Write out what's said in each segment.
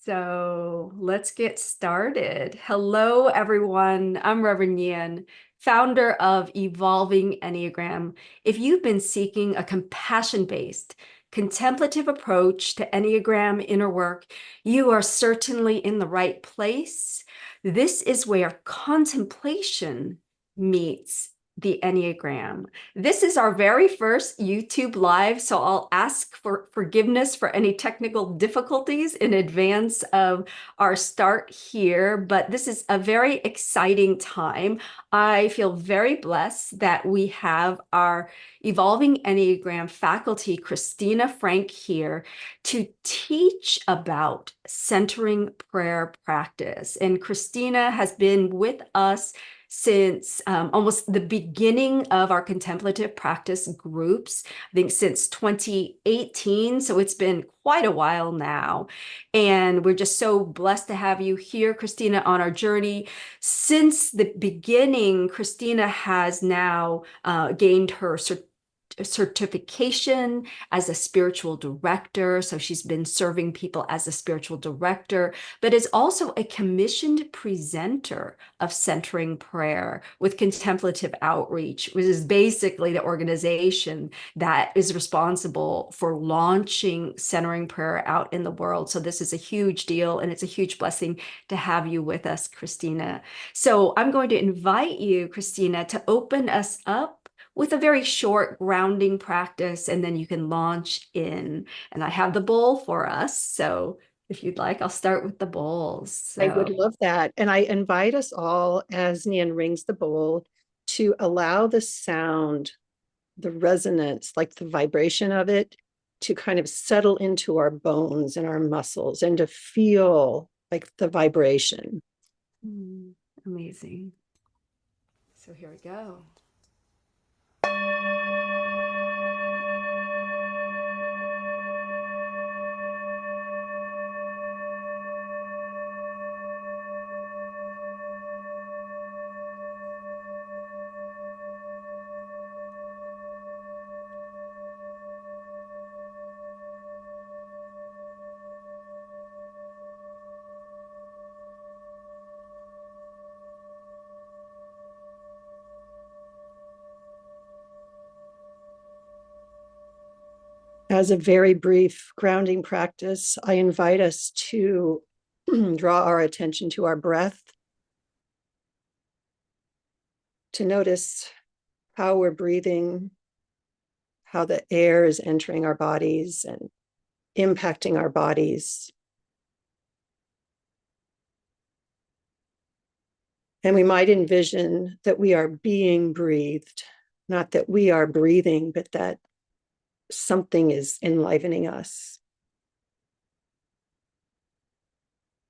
So let's get started. Hello, everyone. I'm Reverend Yan, founder of Evolving Enneagram. If you've been seeking a compassion-based, contemplative approach to Enneagram inner work, you are certainly in the right place. This is where contemplation meets the Enneagram. This is our very first YouTube live, so I'll ask for forgiveness for any technical difficulties in advance of our start here, but this is a very exciting time. I feel very blessed that we have our Evolving Enneagram faculty, Kristina Frank, here to teach about centering prayer practice. And Kristina has been with us since almost the beginning of our contemplative practice groups, I think since 2018. So it's been quite a while now. And we're just so blessed to have you here, Kristina, on our journey. Since the beginning, Kristina has now gained her certification as a spiritual director. So she's been serving people as a spiritual director, but is also a commissioned presenter of Centering Prayer with Contemplative Outreach, which is basically the organization that is responsible for launching Centering Prayer out in the world. So this is a huge deal, and it's a huge blessing to have you with us, Kristina. So I'm going to invite you, Kristina, to open us up with a very short grounding practice, and then you can launch in. And I have the bowl for us. So if you'd like, I'll start with the bowls. I would love that. And I invite us all, as Nian rings the bowl, to allow the sound, the resonance, like the vibration of it, to kind of settle into our bones and our muscles and to feel like the vibration. Amazing. So here we go. As a very brief grounding practice, I invite us to draw our attention to our breath, to notice how we're breathing, how the air is entering our bodies and impacting our bodies. And we might envision that we are being breathed, not that we are breathing, but that something is enlivening us.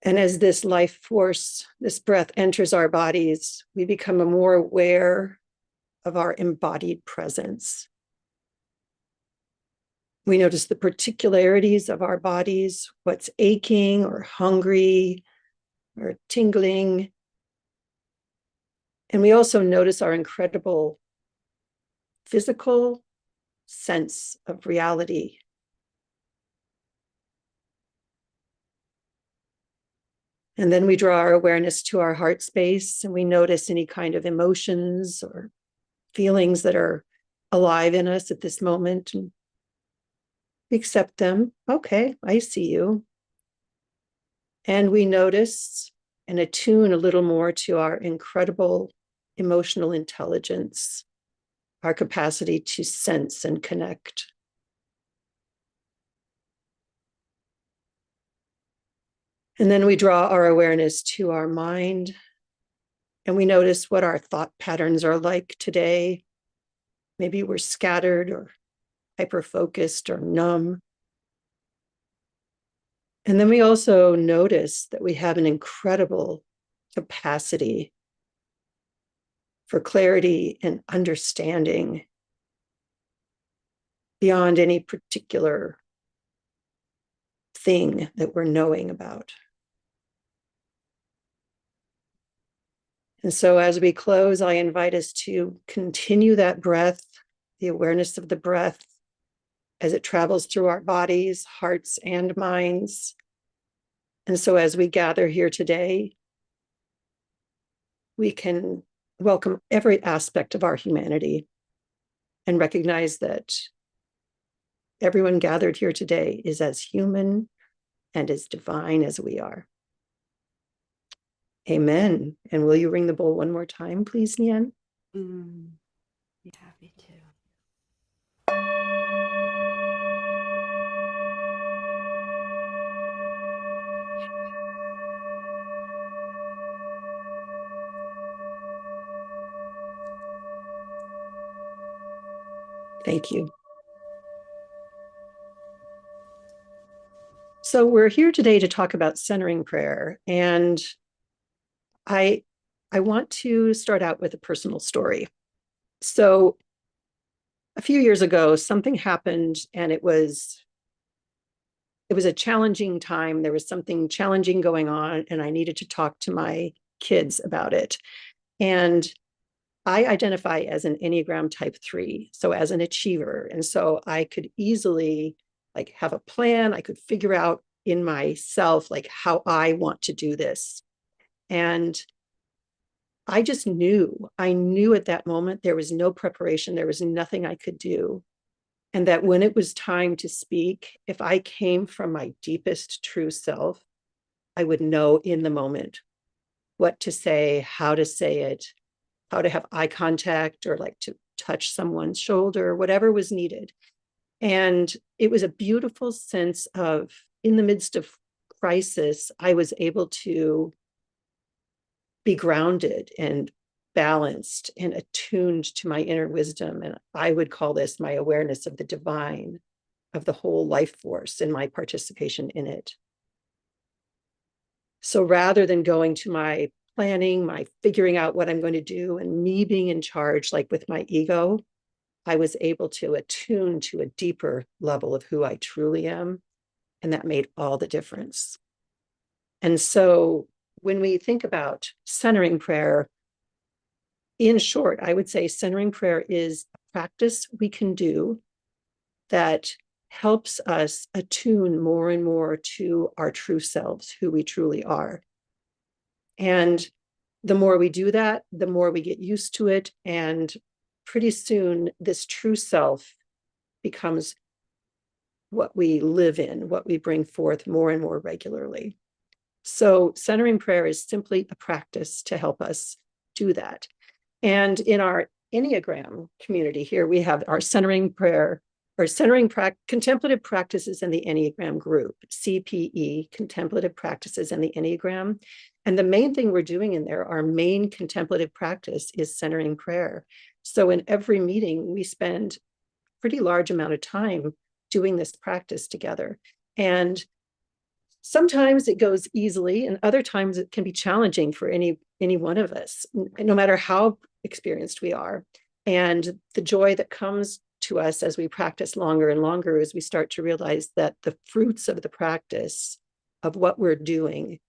And as this life force, this breath enters our bodies, we become more aware of our embodied presence. We notice the particularities of our bodies, what's aching or hungry or tingling. And we also notice our incredible physical sense of reality. And then we draw our awareness to our heart space, and we notice any kind of emotions or feelings that are alive in us at this moment. And we accept them. Okay, I see you. And we notice and attune a little more to our incredible emotional intelligence, our capacity to sense and connect. And then we draw our awareness to our mind, and we notice what our thought patterns are like today. Maybe we're scattered or hyper-focused or numb. And then we also notice that we have an incredible capacity for clarity and understanding beyond any particular thing that we're knowing about. And so as we close, I invite us to continue that breath, the awareness of the breath as it travels through our bodies, hearts, and minds. And so as we gather here today, we can welcome every aspect of our humanity and recognize that everyone gathered here today is as human and as divine as we are. Amen. And will you ring the bowl one more time, please, Nian? Be happy to. Thank you. So we're here today to talk about centering prayer. And I want to start out with a personal story. So a few years ago, something happened, and it was a challenging time. There was something challenging going on, and I needed to talk to my kids about it. And I identify as an Enneagram type 3, so as an achiever. And so I could easily like have a plan. I could figure out in myself like how I want to do this. And I just knew, I knew at that moment there was no preparation, there was nothing I could do. And that when it was time to speak, if I came from my deepest true self, I would know in the moment what to say, how to say it, how to have eye contact, or like to touch someone's shoulder, whatever was needed. And it was a beautiful sense of, in the midst of crisis, I was able to be grounded and balanced and attuned to my inner wisdom. And I would call this my awareness of the divine, of the whole life force and my participation in it. So rather than going to my planning, my figuring out what I'm going to do, and me being in charge, like with my ego, I was able to attune to a deeper level of who I truly am. And that made all the difference. And so when we think about centering prayer, in short, I would say centering prayer is a practice we can do that helps us attune more and more to our true selves, who we truly are. And the more we do that, the more we get used to it. And pretty soon, this true self becomes what we live in, what we bring forth more and more regularly. So centering prayer is simply a practice to help us do that. And in our Enneagram community here, we have our centering prayer or Contemplative Practices in the Enneagram group, CPE, Contemplative Practices in the Enneagram. And the main thing we're doing in there, our main contemplative practice is centering prayer. So in every meeting, we spend a pretty large amount of time doing this practice together. And sometimes it goes easily, and other times it can be challenging for any one of us, no matter how experienced we are. And the joy that comes to us as we practice longer and longer is we start to realize that the fruits of the practice of what we're doing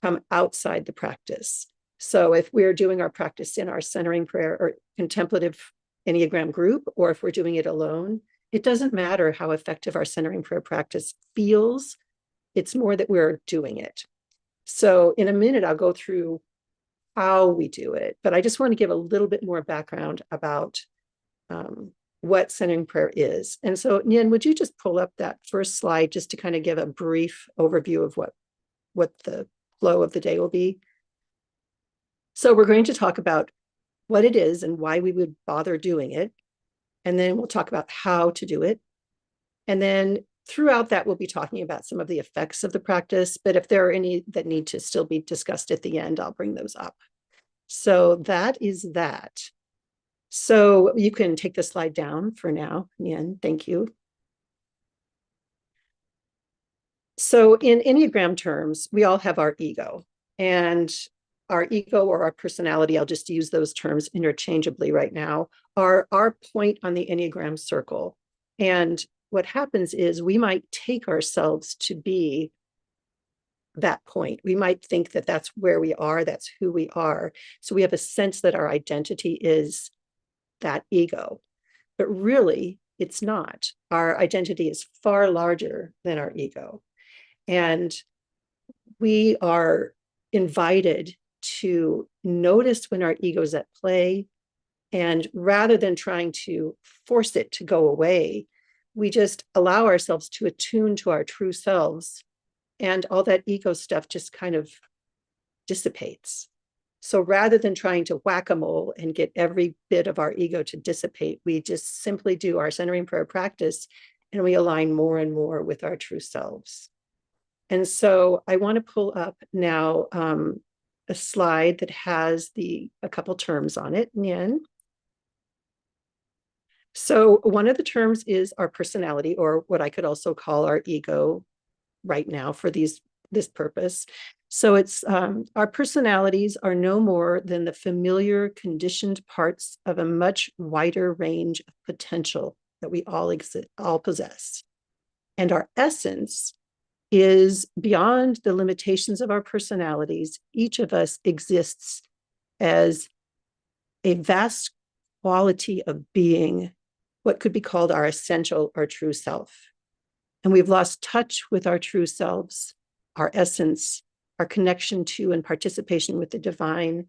come outside the practice. So if we're doing our practice in our centering prayer or contemplative Enneagram group, or if we're doing it alone, it doesn't matter how effective our centering prayer practice feels. It's more that we're doing it. So in a minute, I'll go through how we do it, but I just want to give a little bit more background about what centering prayer is. And so, Nian, would you just pull up that first slide just to kind of give a brief overview of what the flow of the day will be? So we're going to talk about what it is and why we would bother doing it. And then we'll talk about how to do it. And then throughout that, we'll be talking about some of the effects of the practice, but if there are any that need to still be discussed at the end, I'll bring those up. So that is that. So you can take the slide down for now, Nian, thank you. So in Enneagram terms, we all have our ego, and our ego or our personality, I'll just use those terms interchangeably right now, are our point on the Enneagram circle. And what happens is we might take ourselves to be that point. We might think that that's where we are, that's who we are. So we have a sense that our identity is that ego, but really it's not. Our identity is far larger than our ego. And we are invited to notice when our ego is at play. And rather than trying to force it to go away, we just allow ourselves to attune to our true selves. And all that ego stuff just kind of dissipates. So rather than trying to whack-a-mole and get every bit of our ego to dissipate, we just simply do our centering prayer practice and we align more and more with our true selves. And so I want to pull up now a slide that has a couple terms on it, Nien. So one of the terms is our personality, or what I could also call our ego right now for this purpose. So it's our personalities are no more than the familiar conditioned parts of a much wider range of potential that we all possess. And our essence is beyond the limitations of our personalities. Each of us exists as a vast quality of being, what could be called our essential or true self. And we've lost touch with our true selves, our essence, our connection to and participation with the divine.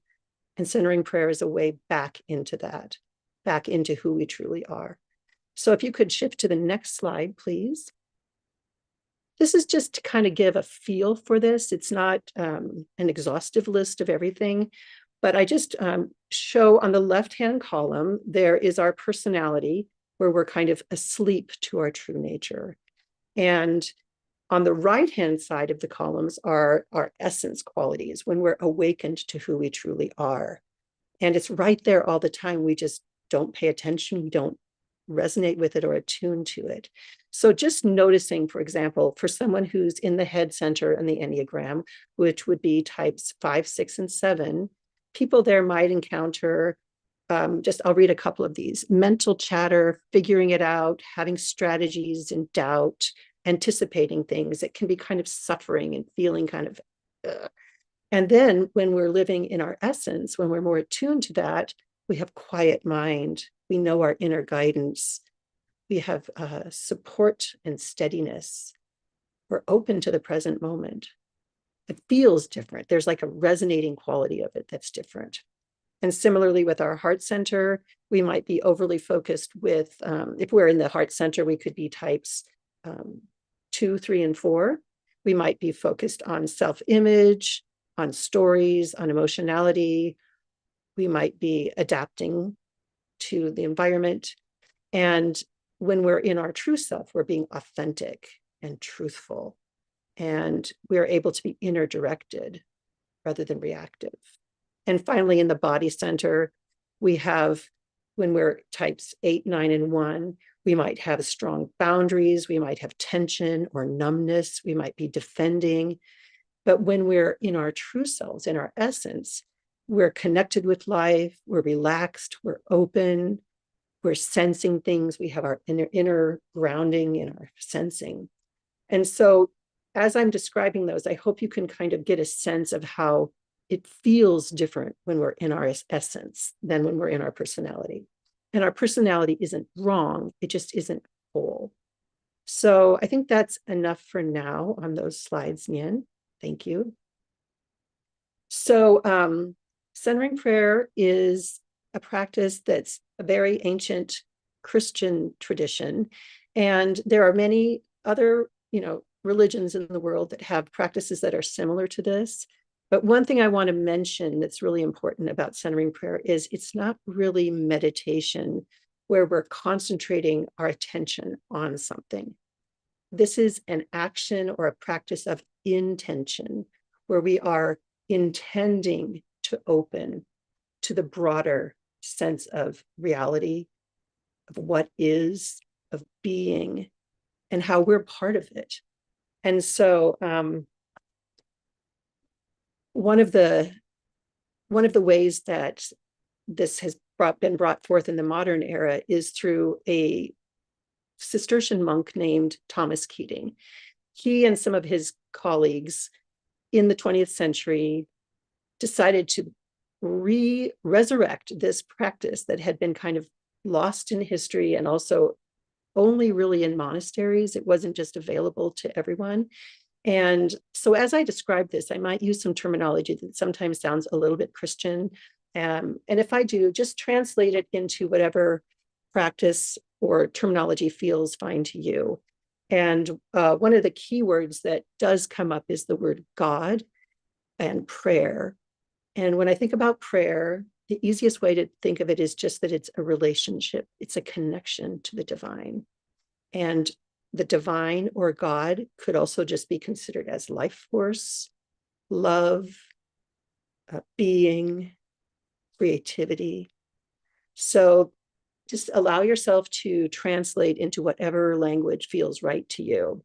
And centering prayer is a way back into that, back into who we truly are. So if you could shift to the next slide, please. This is just to kind of give a feel for this. It's not an exhaustive list of everything, but I just show on the left-hand column, there is our personality, where we're kind of asleep to our true nature. And on the right-hand side of the columns are our essence qualities, when we're awakened to who we truly are. And it's right there all the time. We just don't pay attention. We don't resonate with it or attune to it. So just noticing, for example, for someone who's in the head center and the Enneagram, which would be types 5, 6, and 7, people there might encounter I'll read a couple of these: mental chatter, figuring it out, having strategies in doubt, anticipating things. It can be kind of suffering and feeling kind of, And then when we're living in our essence, when we're more attuned to that, we have quiet mind. We know our inner guidance. We have support and steadiness. We're open to the present moment. It feels different. There's like a resonating quality of it that's different. And similarly with our heart center, we might be overly focused with, if we're in the heart center, we could be types 2, 3, and 4. We might be focused on self-image, on stories, on emotionality. We might be adapting to the environment. And when we're in our true self, we're being authentic and truthful. And we're able to be inner directed rather than reactive. And finally, in the body center, we have, when we're types 8, 9, and 1, we might have strong boundaries. We might have tension or numbness. We might be defending. But when we're in our true selves, in our essence, we're connected with life. We're relaxed. We're open. We're sensing things. We have our inner grounding in our sensing. And so as I'm describing those, I hope you can kind of get a sense of how it feels different when we're in our essence than when we're in our personality. And our personality isn't wrong. It just isn't whole. So I think that's enough for now on those slides, Nien. Thank you. So centering prayer is a practice that's a very ancient Christian tradition. And there are many other, religions in the world that have practices that are similar to this. But one thing I want to mention that's really important about centering prayer is it's not really meditation where we're concentrating our attention on something. This is an action or a practice of intention where we are intending to open to the broader sense of reality, of what is, of being, and how we're part of it. And so one of the ways that this has been brought forth in the modern era is through a Cistercian monk named Thomas Keating. He and some of his colleagues in the 20th century decided to resurrect this practice that had been kind of lost in history and also only really in monasteries. It wasn't just available to everyone. And so as I describe this, I might use some terminology that sometimes sounds a little bit Christian. And if I do, just translate it into whatever practice or terminology feels fine to you. And one of the key words that does come up is the word God and prayer. And when I think about prayer, the easiest way to think of it is just that it's a relationship, it's a connection to the divine. And the divine or God could also just be considered as life force, love, being, creativity. So just allow yourself to translate into whatever language feels right to you.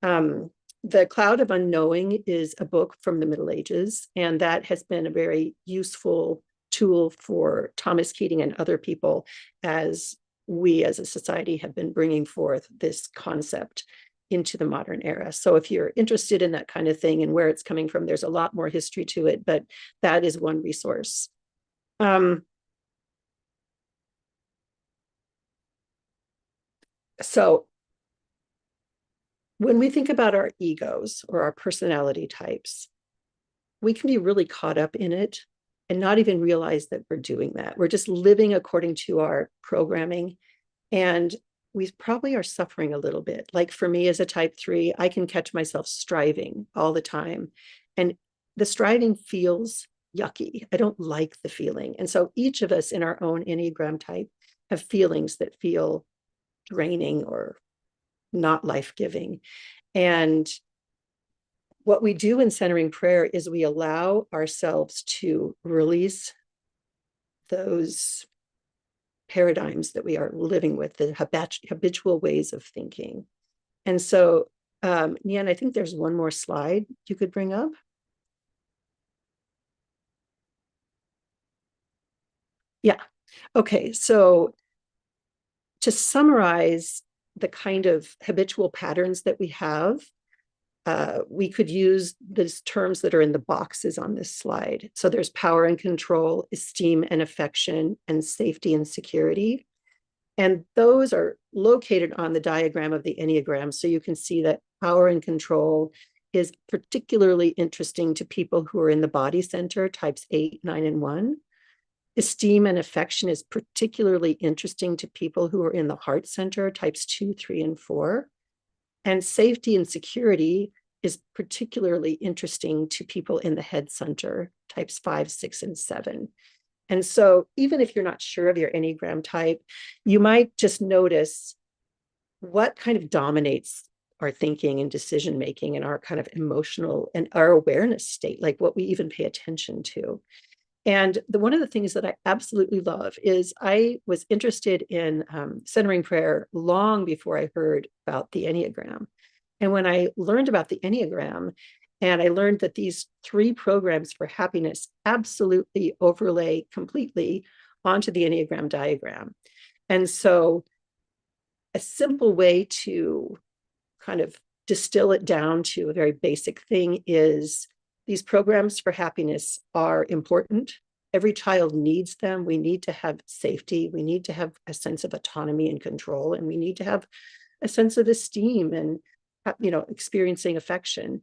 The Cloud of Unknowing is a book from the Middle Ages, and that has been a very useful tool for Thomas Keating and other people as we as a society have been bringing forth this concept into the modern era. So if you're interested in that kind of thing and where it's coming from, there's a lot more history to it, but that is one resource. So when we think about our egos or our personality types, we can be really caught up in it and not even realize that we're doing that. We're just living according to our programming. And we probably are suffering a little bit. Like for me as a type 3, I can catch myself striving all the time. And the striving feels yucky. I don't like the feeling. And so each of us in our own Enneagram type have feelings that feel draining or not life-giving. And what we do in centering prayer is we allow ourselves to release those paradigms that we are living with, the habitual ways of thinking. And so, Nian, I think there's one more slide you could bring up. Yeah. Okay. So to summarize the kind of habitual patterns that we have, we could use these terms that are in the boxes on this slide. So there's power and control, esteem and affection, and safety and security. And those are located on the diagram of the Enneagram. So you can see that power and control is particularly interesting to people who are in the body center, types 8, 9, and 1. Esteem and affection is particularly interesting to people who are in the heart center, types 2, 3, and 4. And safety and security is particularly interesting to people in the head center, types 5, 6, and 7. And so even if you're not sure of your Enneagram type, you might just notice what kind of dominates our thinking and decision making and our kind of emotional and our awareness state, like what we even pay attention to. And one of the things that I absolutely love is I was interested in centering prayer long before I heard about the Enneagram. And when I learned about the Enneagram, and I learned that these 3 programs for happiness absolutely overlay completely onto the Enneagram diagram. And so a simple way to kind of distill it down to a very basic thing is these programs for happiness are important. Every child needs them. We need to have safety. We need to have a sense of autonomy and control, and we need to have a sense of esteem and, experiencing affection.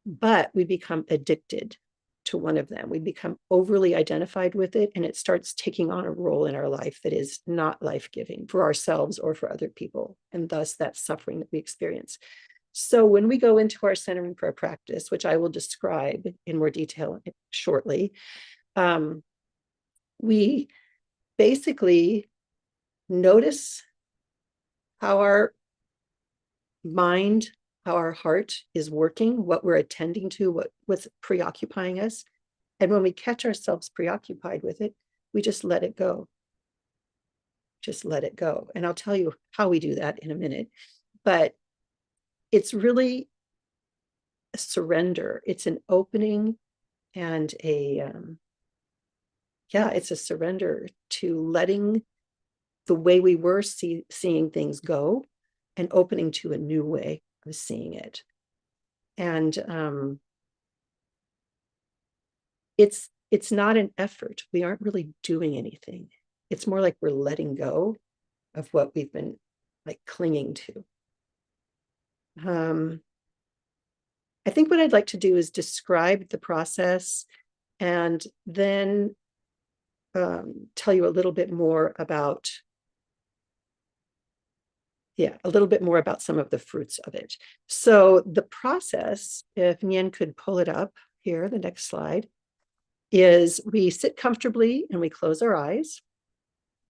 But we become addicted to one of them. We become overly identified with it, and it starts taking on a role in our life that is not life-giving for ourselves or for other people, and thus that suffering that we experience. So when we go into our centering prayer practice, which I will describe in more detail shortly, we basically notice how our mind, how our heart is working, what we're attending to, what's preoccupying us. And when we catch ourselves preoccupied with it, we just let it go. Just let it go. And I'll tell you how we do that in a minute. But it's really a surrender. It's an opening and it's a surrender to letting the way we were seeing things go and opening to a new way of seeing it. And it's not an effort. We aren't really doing anything. It's more like we're letting go of what we've been like clinging to. I think what I'd like to do is describe the process and then tell you a little bit more about, some of the fruits of it. So the process, if Nien could pull it up here, the next slide, is we sit comfortably and we close our eyes.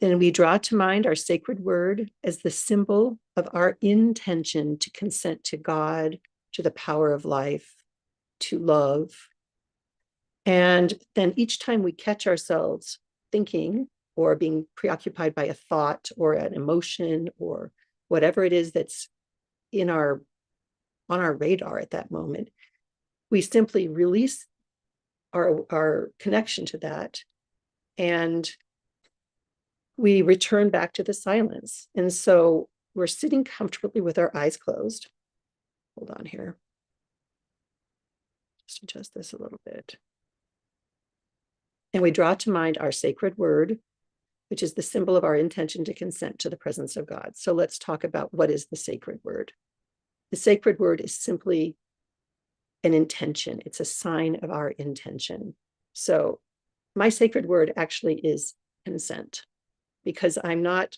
Then we draw to mind our sacred word as the symbol of our intention to consent to God, to the power of life, to love. And then each time we catch ourselves thinking or being preoccupied by a thought or an emotion or whatever it is that's on our radar at that moment, we simply release our connection to that, and we return back to the silence. And so we're sitting comfortably with our eyes closed. Hold on here. Just adjust this a little bit. And we draw to mind our sacred word, which is the symbol of our intention to consent to the presence of God. So let's talk about what is the sacred word. The sacred word is simply an intention. It's a sign of our intention. So my sacred word actually is consent, because I'm not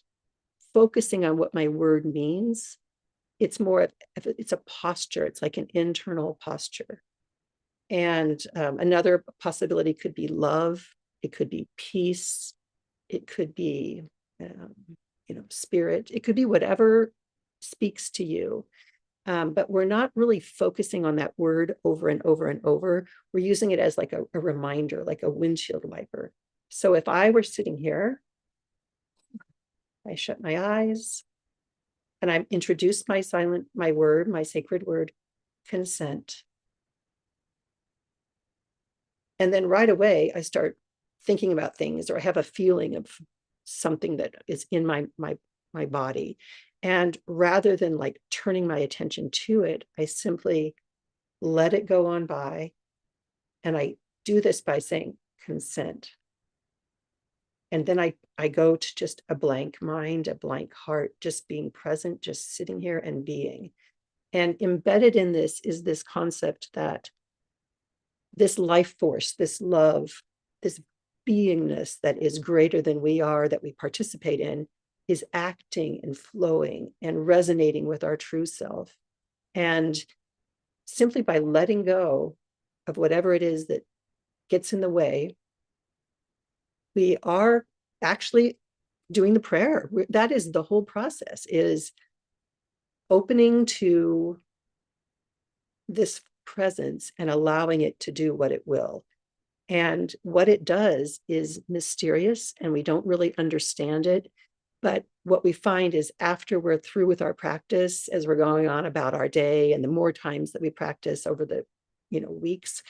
focusing on what my word means. It's more of, it's a posture. It's like an internal posture. And another possibility could be love. It could be peace. It could be, spirit. It could be whatever speaks to you. But we're not really focusing on that word over and over and over. We're using it as like a reminder, like a windshield wiper. So if I were sitting here, I shut my eyes and I introduced my word, my sacred word, consent. And then right away, I start thinking about things, or I have a feeling of something that is in my body. And rather than like turning my attention to it, I simply let it go on by. And I do this by saying consent. And then I go to just a blank mind, a blank heart, just being present, just sitting here and being. And embedded in this is this concept that this life force, this love, this beingness that is greater than we are, that we participate in, is acting and flowing and resonating with our true self. And simply by letting go of whatever it is that gets in the way, we are actually doing the prayer. That is the whole process, is opening to this presence and allowing it to do what it will. And what it does is mysterious, and we don't really understand it. But what we find is after we're through with our practice, as we're going on about our day, and the more times that we practice over the weeks,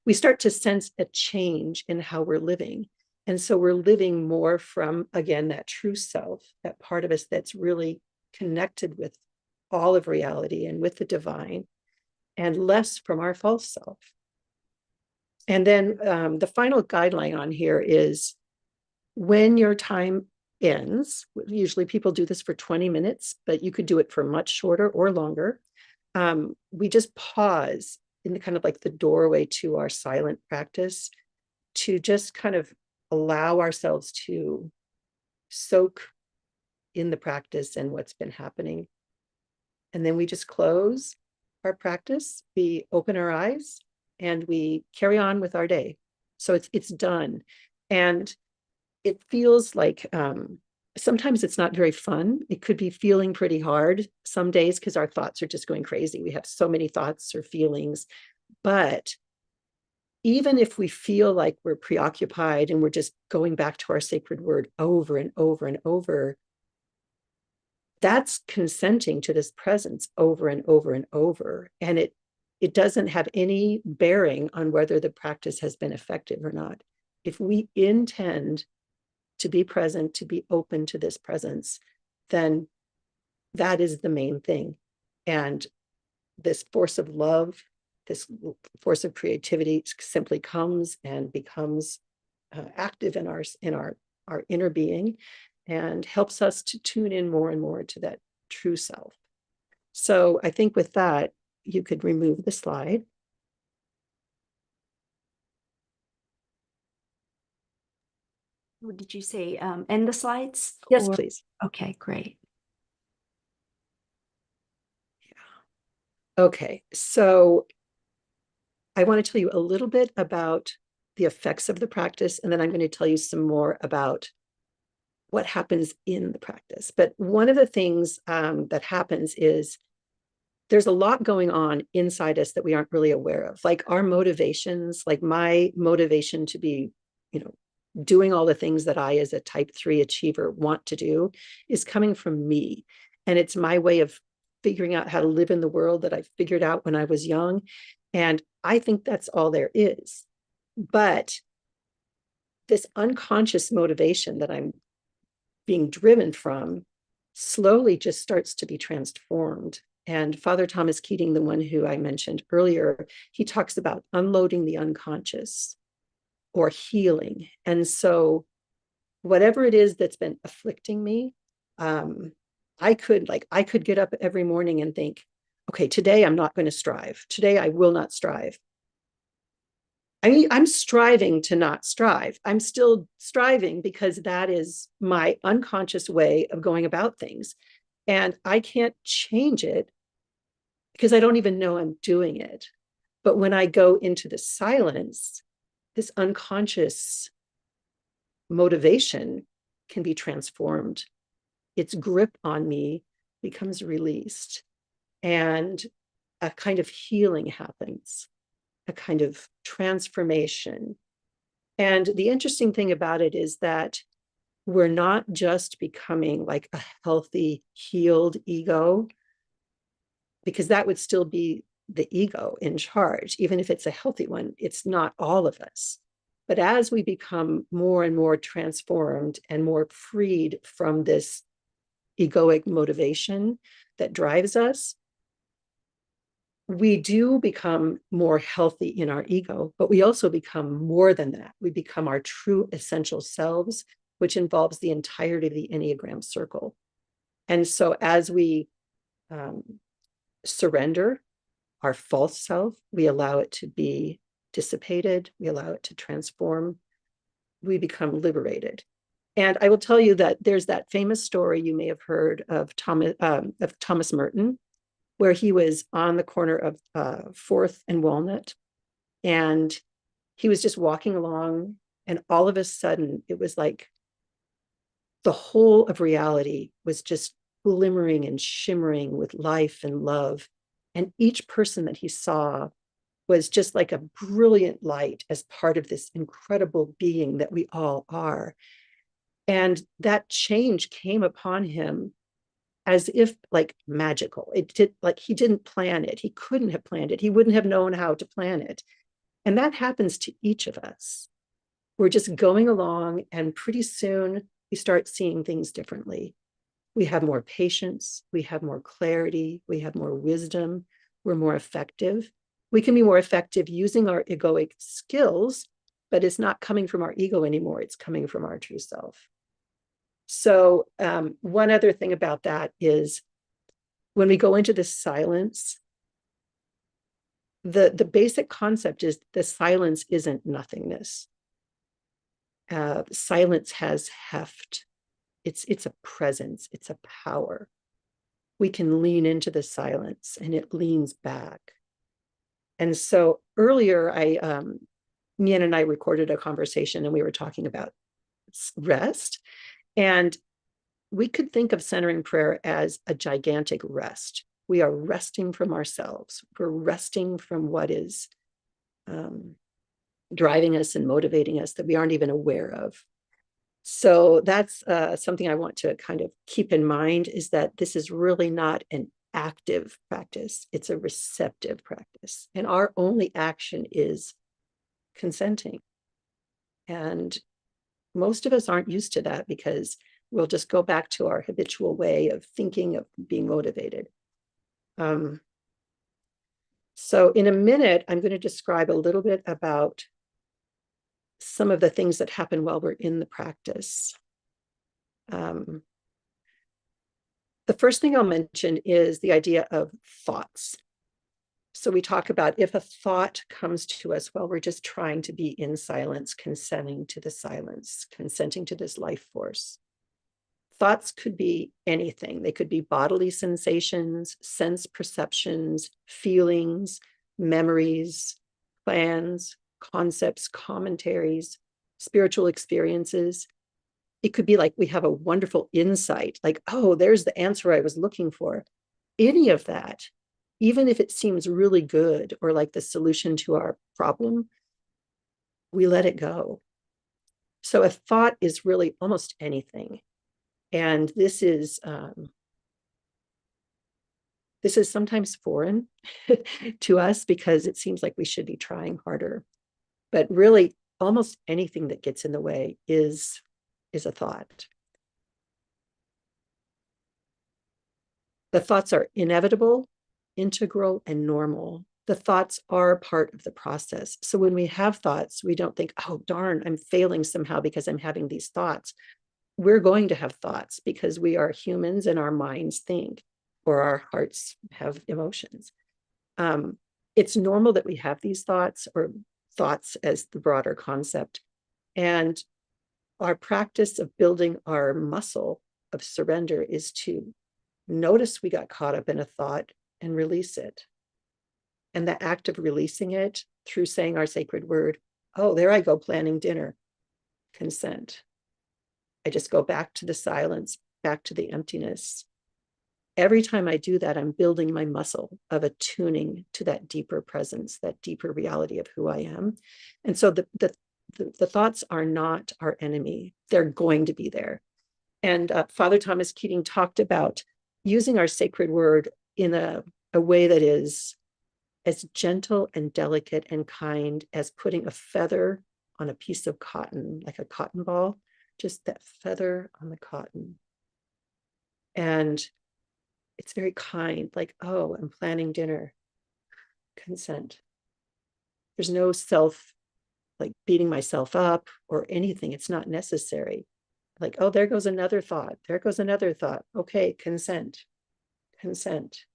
we start to sense a change in how we're living. And so we're living more from, again, that true self, that part of us that's really connected with all of reality and with the divine, and less from our false self. And then the final guideline on here is, when your time ends, usually people do this for 20 minutes, but you could do it for much shorter or longer. We just pause in the kind of like the doorway to our silent practice, to just kind of allow ourselves to soak in the practice and what's been happening. And then we just close our practice, we open our eyes, and we carry on with our day. So it's done. And it feels like sometimes it's not very fun. It could be feeling pretty hard some days because our thoughts are just going crazy. We have so many thoughts or feelings. But even if we feel like we're preoccupied and we're just going back to our sacred word over and over and over, that's consenting to this presence over and over and over. And it doesn't have any bearing on whether the practice has been effective or not. If we intend to be present, to be open to this presence, then that is the main thing. And this force of love, this force of creativity simply comes and becomes active in our inner being, and helps us to tune in more and more to that true self. So I think with that, you could remove the slide. Did you say end the slides? Yes, Or please. okay, great. Okay, so I want to tell you a little bit about the effects of the practice, and then I'm going to tell you some more about what happens in the practice. But one of the things that happens is there's a lot going on inside us that we aren't really aware of. Like our motivations, like my motivation to be, doing all the things that I, as a type 3 achiever, want to do is coming from me. And it's my way of figuring out how to live in the world that I figured out when I was young. And I think that's all there is. But this unconscious motivation that I'm being driven from slowly just starts to be transformed. And Father Thomas Keating, the one who I mentioned earlier, he talks about unloading the unconscious or healing. And so whatever it is that's been afflicting me, I could get up every morning and think, okay, today I'm not going to strive. Today I will not strive. I mean, I'm striving to not strive. I'm still striving because that is my unconscious way of going about things. And I can't change it because I don't even know I'm doing it. But when I go into the silence, this unconscious motivation can be transformed. Its grip on me becomes released, and a kind of healing happens, a kind of transformation. And the interesting thing about it is that we're not just becoming like a healthy, healed ego, because that would still be the ego in charge. Even if it's a healthy one, it's not all of us. But as we become more and more transformed and more freed from this egoic motivation that drives us, we do become more healthy in our ego, but we also become more than that. We become our true essential selves, which involves the entirety of the Enneagram circle. And so as we surrender our false self, we allow it to be dissipated, we allow it to transform, we become liberated. And I will tell you that there's that famous story you may have heard of Thomas Merton, where he was on the corner of 4th and Walnut, and he was just walking along, and all of a sudden it was like the whole of reality was just glimmering and shimmering with life and love. And each person that he saw was just like a brilliant light as part of this incredible being that we all are. And that change came upon him as if like magical. It did, like he didn't plan it. He couldn't have planned it. He wouldn't have known how to plan it. And that happens to each of us. We're just going along, and pretty soon we start seeing things differently. We have more patience, we have more clarity, we have more wisdom, we're more effective. We can be more effective using our egoic skills, but it's not coming from our ego anymore. It's coming from our true self. So one other thing about that is when we go into this silence, the basic concept is the silence isn't nothingness. Silence has heft. It's a presence. It's a power. We can lean into the silence, and it leans back. And so earlier, Nian and I recorded a conversation, and we were talking about rest. And we could think of centering prayer as a gigantic rest. We are resting from ourselves. We're resting from what is driving us and motivating us that we aren't even aware of. So that's something I want to kind of keep in mind, is that this is really not an active practice. It's a receptive practice. And our only action is consenting. And most of us aren't used to that because we'll just go back to our habitual way of thinking, of being motivated. So in a minute, I'm going to describe a little bit about some of the things that happen while we're in the practice. The first thing I'll mention is the idea of thoughts. So we talk about if a thought comes to us while we're just trying to be in silence, consenting to the silence, consenting to this life force. Thoughts could be anything. They could be bodily sensations, sense perceptions, feelings, memories, plans, concepts, commentaries, spiritual experiences. It could be like we have a wonderful insight, like, oh, there's the answer I was looking for. Any of that, even if it seems really good or like the solution to our problem, we let it go. So a thought is really almost anything. And this is sometimes foreign to us because it seems like we should be trying harder. But really, almost anything that gets in the way is a thought. The thoughts are inevitable, integral, and normal. The thoughts are part of the process. So when we have thoughts, we don't think, oh, darn, I'm failing somehow because I'm having these thoughts. We're going to have thoughts because we are humans and our minds think, or our hearts have emotions. It's normal that we have these thoughts, or thoughts as the broader concept. And our practice of building our muscle of surrender is to notice we got caught up in a thought and release it. And the act of releasing it through saying our sacred word, oh, there I go planning dinner, consent. I just go back to the silence, back to the emptiness. Every time I do that, I'm building my muscle of attuning to that deeper presence, that deeper reality of who I am. And so the thoughts are not our enemy. They're going to be there. And Father Thomas Keating talked about using our sacred word in a way that is as gentle and delicate and kind as putting a feather on a piece of cotton, like a cotton ball, just that feather on the cotton. And it's very kind, like, oh, I'm planning dinner, consent. There's no self, like beating myself up or anything. It's not necessary. Like, oh, there goes another thought. There goes another thought. Okay, consent, consent.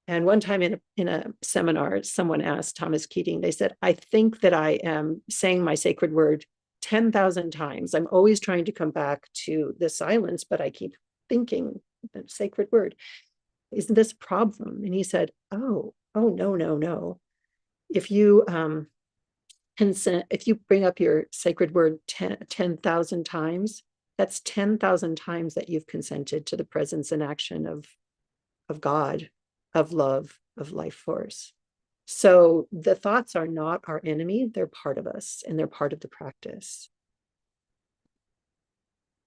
And one time in a seminar, someone asked Thomas Keating, they said, I think that I am saying my sacred word 10,000 times. I'm always trying to come back to the silence, but I keep thinking the sacred word. Isn't this a problem? And he said, oh, no. If you consent, if you bring up your sacred word 10,000 times, that's 10,000 times that you've consented to the presence and action of God, of love, of life force. So the thoughts are not our enemy. They're part of us and they're part of the practice.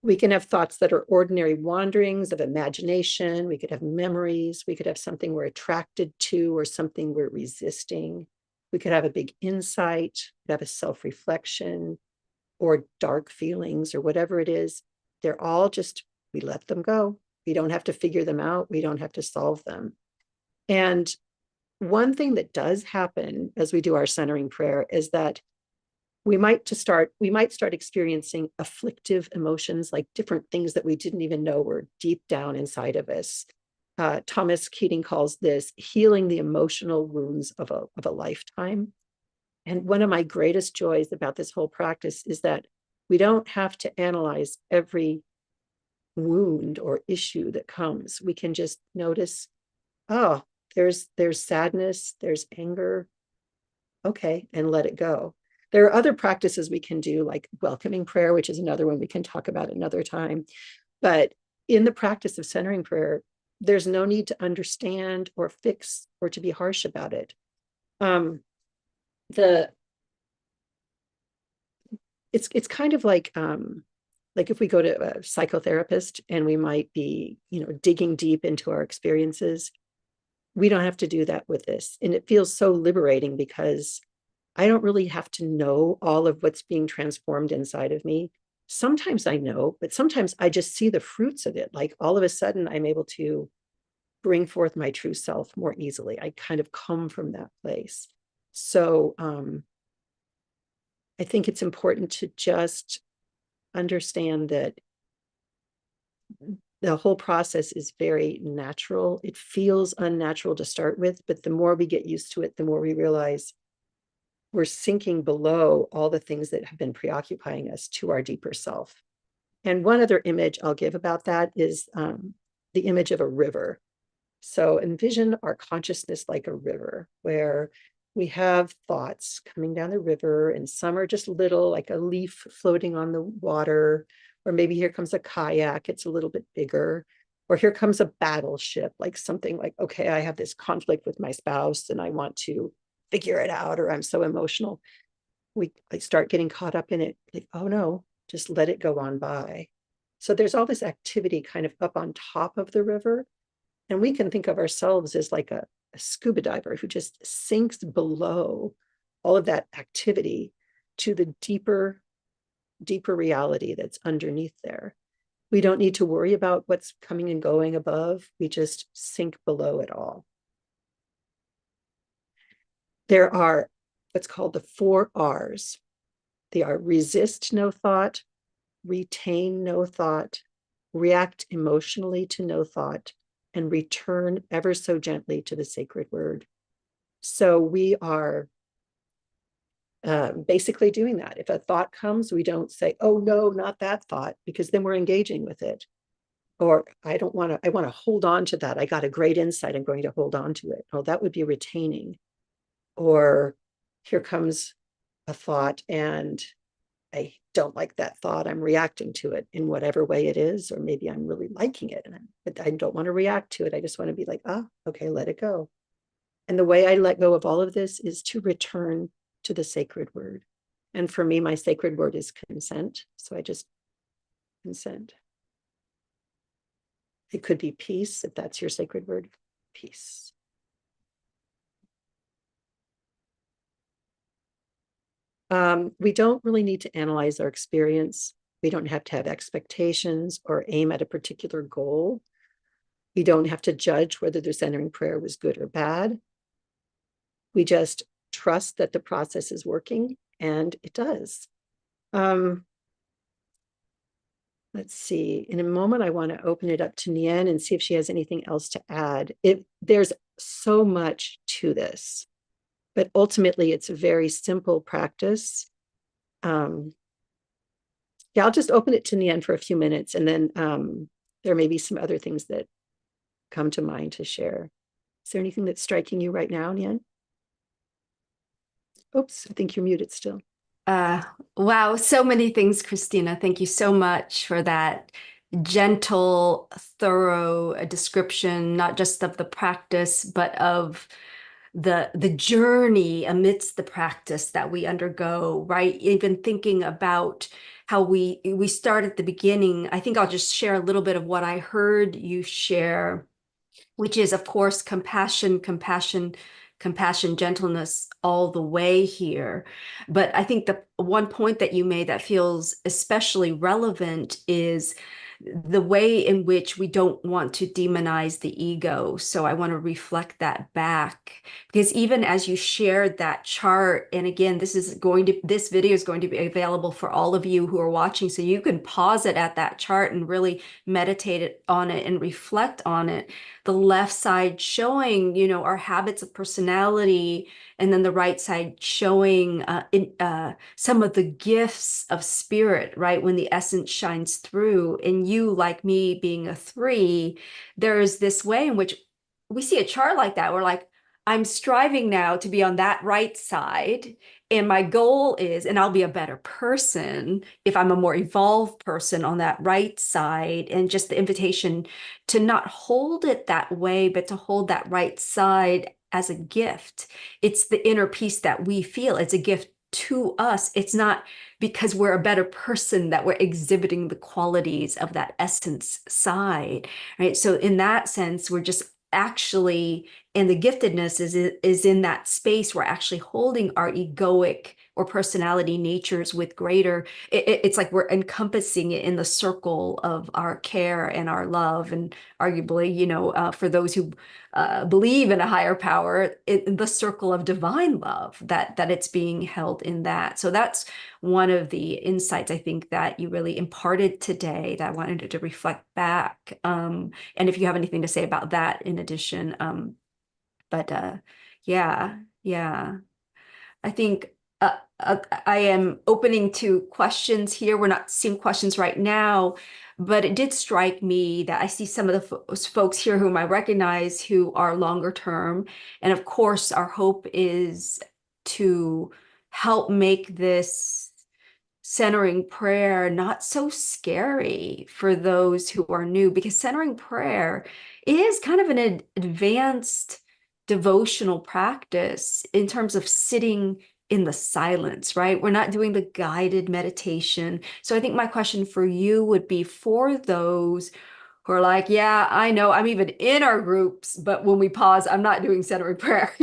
We can have thoughts that are ordinary wanderings of imagination. We could have memories. We could have something we're attracted to or something we're resisting. We could have a big insight, we could have a self-reflection or dark feelings or whatever it is. They're all just, we let them go. We don't have to figure them out. We don't have to solve them. And one thing that does happen as we do our centering prayer is that we might start experiencing afflictive emotions, like different things that we didn't even know were deep down inside of us. Thomas Keating calls this healing the emotional wounds of a lifetime. And one of my greatest joys about this whole practice is that we don't have to analyze every wound or issue that comes. We can just notice, oh, there's sadness, there's anger. Okay, and let it go. There are other practices we can do, like welcoming prayer, which is another one we can talk about another time. But in the practice of centering prayer, there's no need to understand or fix or to be harsh about it. It's kind of like if we go to a psychotherapist and we might be, digging deep into our experiences, we don't have to do that with this. And it feels so liberating because I don't really have to know all of what's being transformed inside of me. Sometimes I know, but sometimes I just see the fruits of it. Like all of a sudden, I'm able to bring forth my true self more easily. I kind of come from that place. So I think it's important to just understand that the whole process is very natural. It feels unnatural to start with, but the more we get used to it, the more we realize we're sinking below all the things that have been preoccupying us to our deeper self. And one other image I'll give about that is the image of a river. So envision our consciousness like a river where we have thoughts coming down the river, and some are just little, like a leaf floating on the water, or maybe here comes a kayak, it's a little bit bigger, or here comes a battleship, like something like, okay, I have this conflict with my spouse and I want to figure it out, or I'm so emotional. I start getting caught up in it, like, oh no, just let it go on by. So there's all this activity kind of up on top of the river. And we can think of ourselves as like a scuba diver who just sinks below all of that activity to the deeper reality that's underneath there. We don't need to worry about what's coming and going above. We just sink below it all. There are what's called the 4 R's. They are resist no thought, retain no thought, react emotionally to no thought, and return ever so gently to the sacred word. So we are basically doing that. If a thought comes, we don't say, oh no, not that thought, because then we're engaging with it. Or I want to hold on to that. I got a great insight, I'm going to hold on to it. Oh, that would be retaining. Or here comes a thought and I don't like that thought. I'm reacting to it in whatever way it is, or maybe I'm really liking it, but I don't want to react to it. I just want to be like, okay, let it go. And the way I let go of all of this is to return to the sacred word. And for me, my sacred word is consent. So I just consent. It could be peace, if that's your sacred word, peace. We don't really need to analyze our experience. We don't have to have expectations or aim at a particular goal. We don't have to judge whether the centering prayer was good or bad. We just trust that the process is working, and it does. Let's see. In a moment, I want to open it up to Nien and see if she has anything else to add. There's so much to this, but ultimately it's a very simple practice. Yeah, I'll just open it to Nien for a few minutes, and then there may be some other things that come to mind to share. Is there anything that's striking you right now, Nien? Oops, I think you're muted still. Wow, so many things, Kristina. Thank you so much for that gentle, thorough description, not just of the practice, but of the journey amidst the practice that we undergo, right? Even thinking about how we start at the beginning. I think I'll just share a little bit of what I heard you share, which is, of course, compassion, gentleness all the way here. But I think the one point that you made that feels especially relevant is the way in which we don't want to demonize the ego. So I want to reflect that back, because even as you shared that chart, and again, this video is going to be available for all of you who are watching, so you can pause it at that chart and really meditate on it and reflect on it. The left side showing, our habits of personality, and then the right side showing some of the gifts of spirit, right? When the essence shines through. And you, like me, being a 3, there is this way in which we see a chart like that. We're like, I'm striving now to be on that right side. And my goal is, and I'll be a better person if I'm a more evolved person on that right side. And just the invitation to not hold it that way, but to hold that right side as a gift. It's the inner peace that we feel. It's a gift to us. It's not because we're a better person that we're exhibiting the qualities of that essence side, right? So in that sense, we're just actually And the giftedness is in that space. We're actually holding our egoic or personality natures with greater, it's like we're encompassing it in the circle of our care and our love. And arguably, for those who believe in a higher power, in the circle of divine love, that it's being held in that. So that's one of the insights I think that you really imparted today that I wanted to reflect back. And if you have anything to say about that in addition, but yeah, yeah. I think I am opening to questions here. We're not seeing questions right now, but it did strike me that I see some of the folks here whom I recognize who are longer term. And of course, our hope is to help make this centering prayer not so scary for those who are new, because centering prayer is kind of an advanced devotional practice in terms of sitting in the silence, right? We're not doing the guided meditation. So I think my question for you would be for those who are like, yeah, I know I'm even in our groups, but when we pause, I'm not doing centering prayer.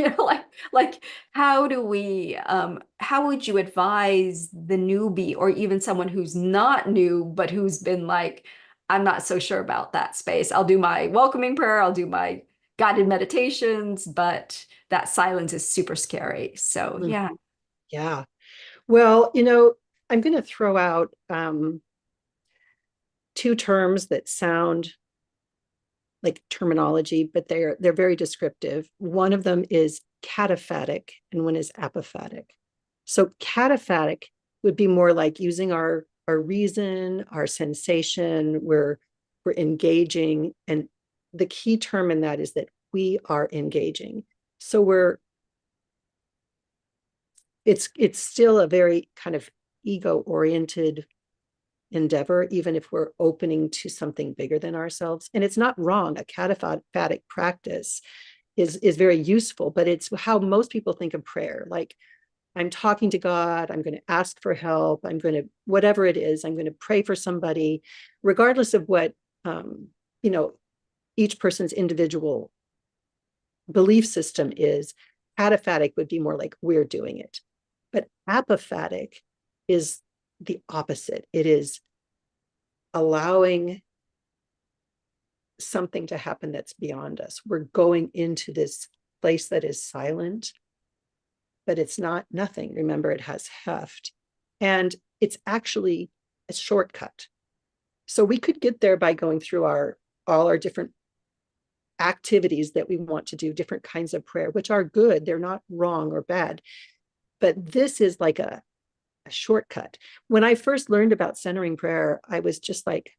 Like how would you advise the newbie or even someone who's not new, but who's been like, I'm not so sure about that space. I'll do my welcoming prayer, I'll do my guided meditations, but that silence is super scary. So Mm, yeah. yeah. Well, I'm going to throw out two terms that sound like terminology, but they're very descriptive. One of them is cataphatic and one is apophatic. So cataphatic would be more like using our reason, our sensation, we're engaging. And the key term in that is that we are engaging. So it's still a very kind of ego-oriented endeavor, even if we're opening to something bigger than ourselves. And it's not wrong. A cataphatic practice is very useful, but it's how most people think of prayer. Like, I'm talking to God, I'm going to ask for help, I'm going to, whatever it is, I'm going to pray for somebody, regardless of what, you know, each person's individual belief system is. Cataphatic would be more like we're doing it. But apophatic is the opposite. It is allowing something to happen that's beyond us. We're going into this place that is silent, but it's not nothing. Remember, it has heft. And it's actually a shortcut. So we could get there by going through all our different activities that we want to do, different kinds of prayer, which are good. They're not wrong or bad. But this is like a shortcut. When I first learned about centering prayer, I was just like,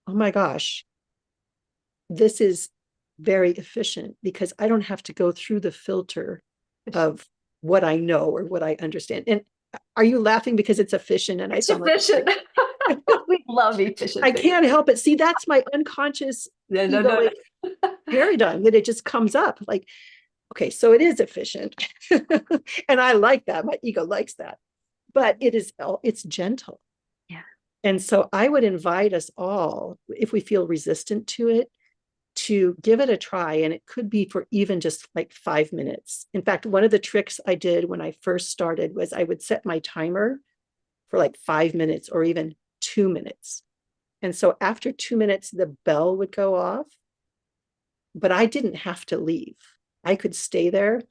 oh my gosh, this is very efficient because I don't have to go through the filter of what I know or what I understand. And are you laughing because it's efficient and I It's sound like efficient. We love I efficiency. can't help it. See, that's my unconscious No, no, no, egoic no. paradigm that it just comes up like, okay, so it is efficient. And I like that. My ego likes that. But it's gentle. Yeah. And so I would invite us all, if we feel resistant to it, to give it a try. And it could be for even just like 5 minutes. In fact, one of the tricks I did when I first started was I would set my timer for like 5 minutes or even 2 minutes. And so after 2 minutes, the bell would go off, but I didn't have to leave. I could stay there.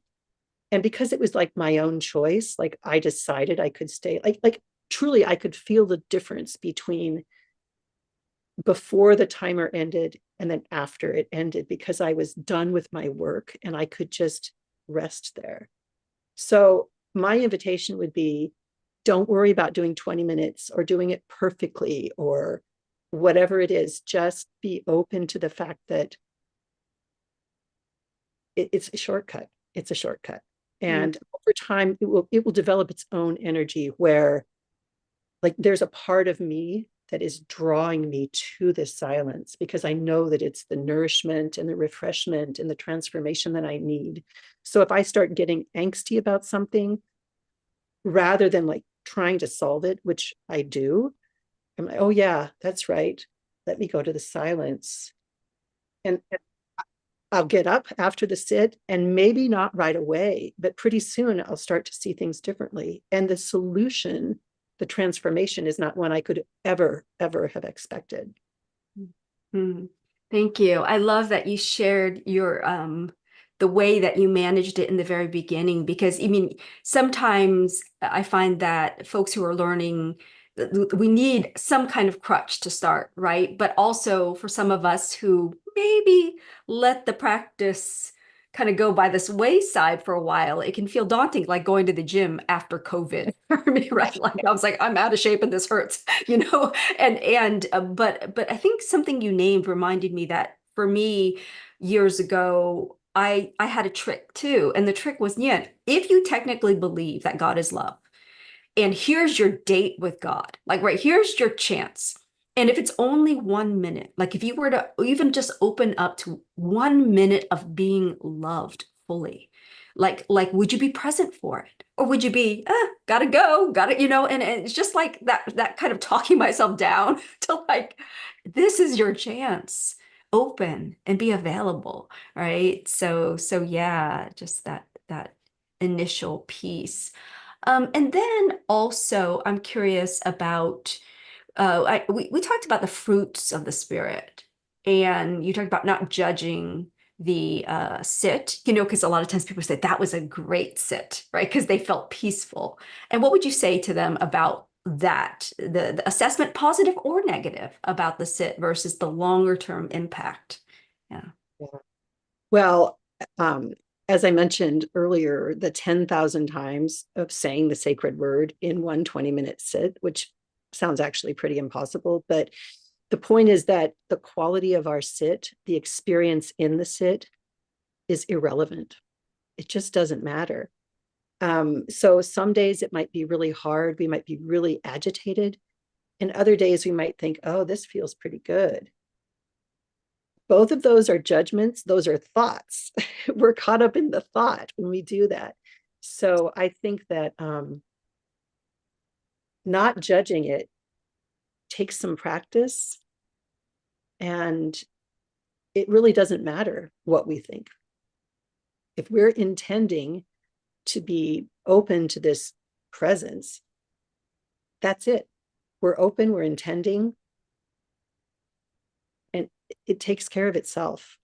And because it was like my own choice, like I decided I could stay, like truly I could feel the difference between before the timer ended and then after it ended, because I was done with my work and I could just rest there. So my invitation would be, don't worry about doing 20 minutes or doing it perfectly or whatever it is. Just be open to the fact that it's a shortcut. It's a shortcut. Mm. And over time, it will develop its own energy where, like, there's a part of me that is drawing me to this silence because I know that it's the nourishment and the refreshment and the transformation that I need. So if I start getting angsty about something, rather than like trying to solve it, which I do, I'm like, oh yeah, that's right. Let me go to the silence. And I'll get up after the sit, and maybe not right away, but pretty soon I'll start to see things differently. And the solution, the transformation, is not one I could ever have expected. Mm. Thank you. I love that you shared your the way that you managed it in the very beginning, because I mean, sometimes I find that folks who are learning, we need some kind of crutch to start, right? But also for some of us who maybe let the practice kind of go by this wayside for a while, it can feel daunting, like going to the gym after COVID for me, right? Like I was like, I'm out of shape and this hurts, you know? But I think something you named reminded me that for me years ago, I had a trick too, and the trick was, yeah, if you technically believe that God is love, and here's your date with God, like right here's your chance. And if it's only 1 minute, like if you were to even just open up to 1 minute of being loved fully, like would you be present for it? Or would you be, gotta go, gotta, and it's just like that kind of talking myself down to like, this is your chance. Open and be available, right? So yeah, just that initial piece. And then also, I'm curious about we talked about the fruits of the spirit, and you talked about not judging the sit, because a lot of times people say that was a great sit, right? Because they felt peaceful. And what would you say to them about that, the assessment, positive or negative, about the sit versus the longer term impact? Yeah. Well, um, as I mentioned earlier, the 10,000 times of saying the sacred word in one 20-minute sit, which sounds actually pretty impossible, but the point is that the quality of our sit, the experience in the sit, is irrelevant. It just doesn't matter. So some days it might be really hard. We might be really agitated. And other days we might think, oh, this feels pretty good. Both of those are judgments. Those are thoughts. We're caught up in the thought when we do that. So I think that not judging it takes some practice, and it really doesn't matter what we think. If we're intending to be open to this presence, that's it. We're open, we're intending, and it takes care of itself.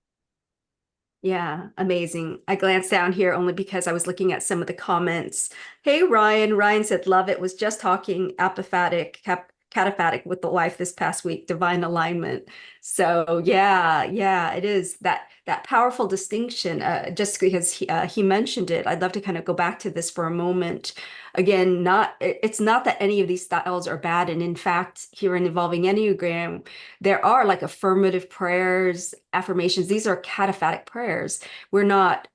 Yeah, amazing. I glanced down here only because I was looking at some of the comments. Hey, Ryan. Ryan said, love it. Was just talking cataphatic with the wife this past week, divine alignment. So yeah, it is that powerful distinction. Just because he mentioned it, I'd love to kind of go back to this for a moment. Again, it's not that any of these styles are bad. And in fact, here in Evolving Enneagram, there are like affirmative prayers, affirmations. These are cataphatic prayers. We're not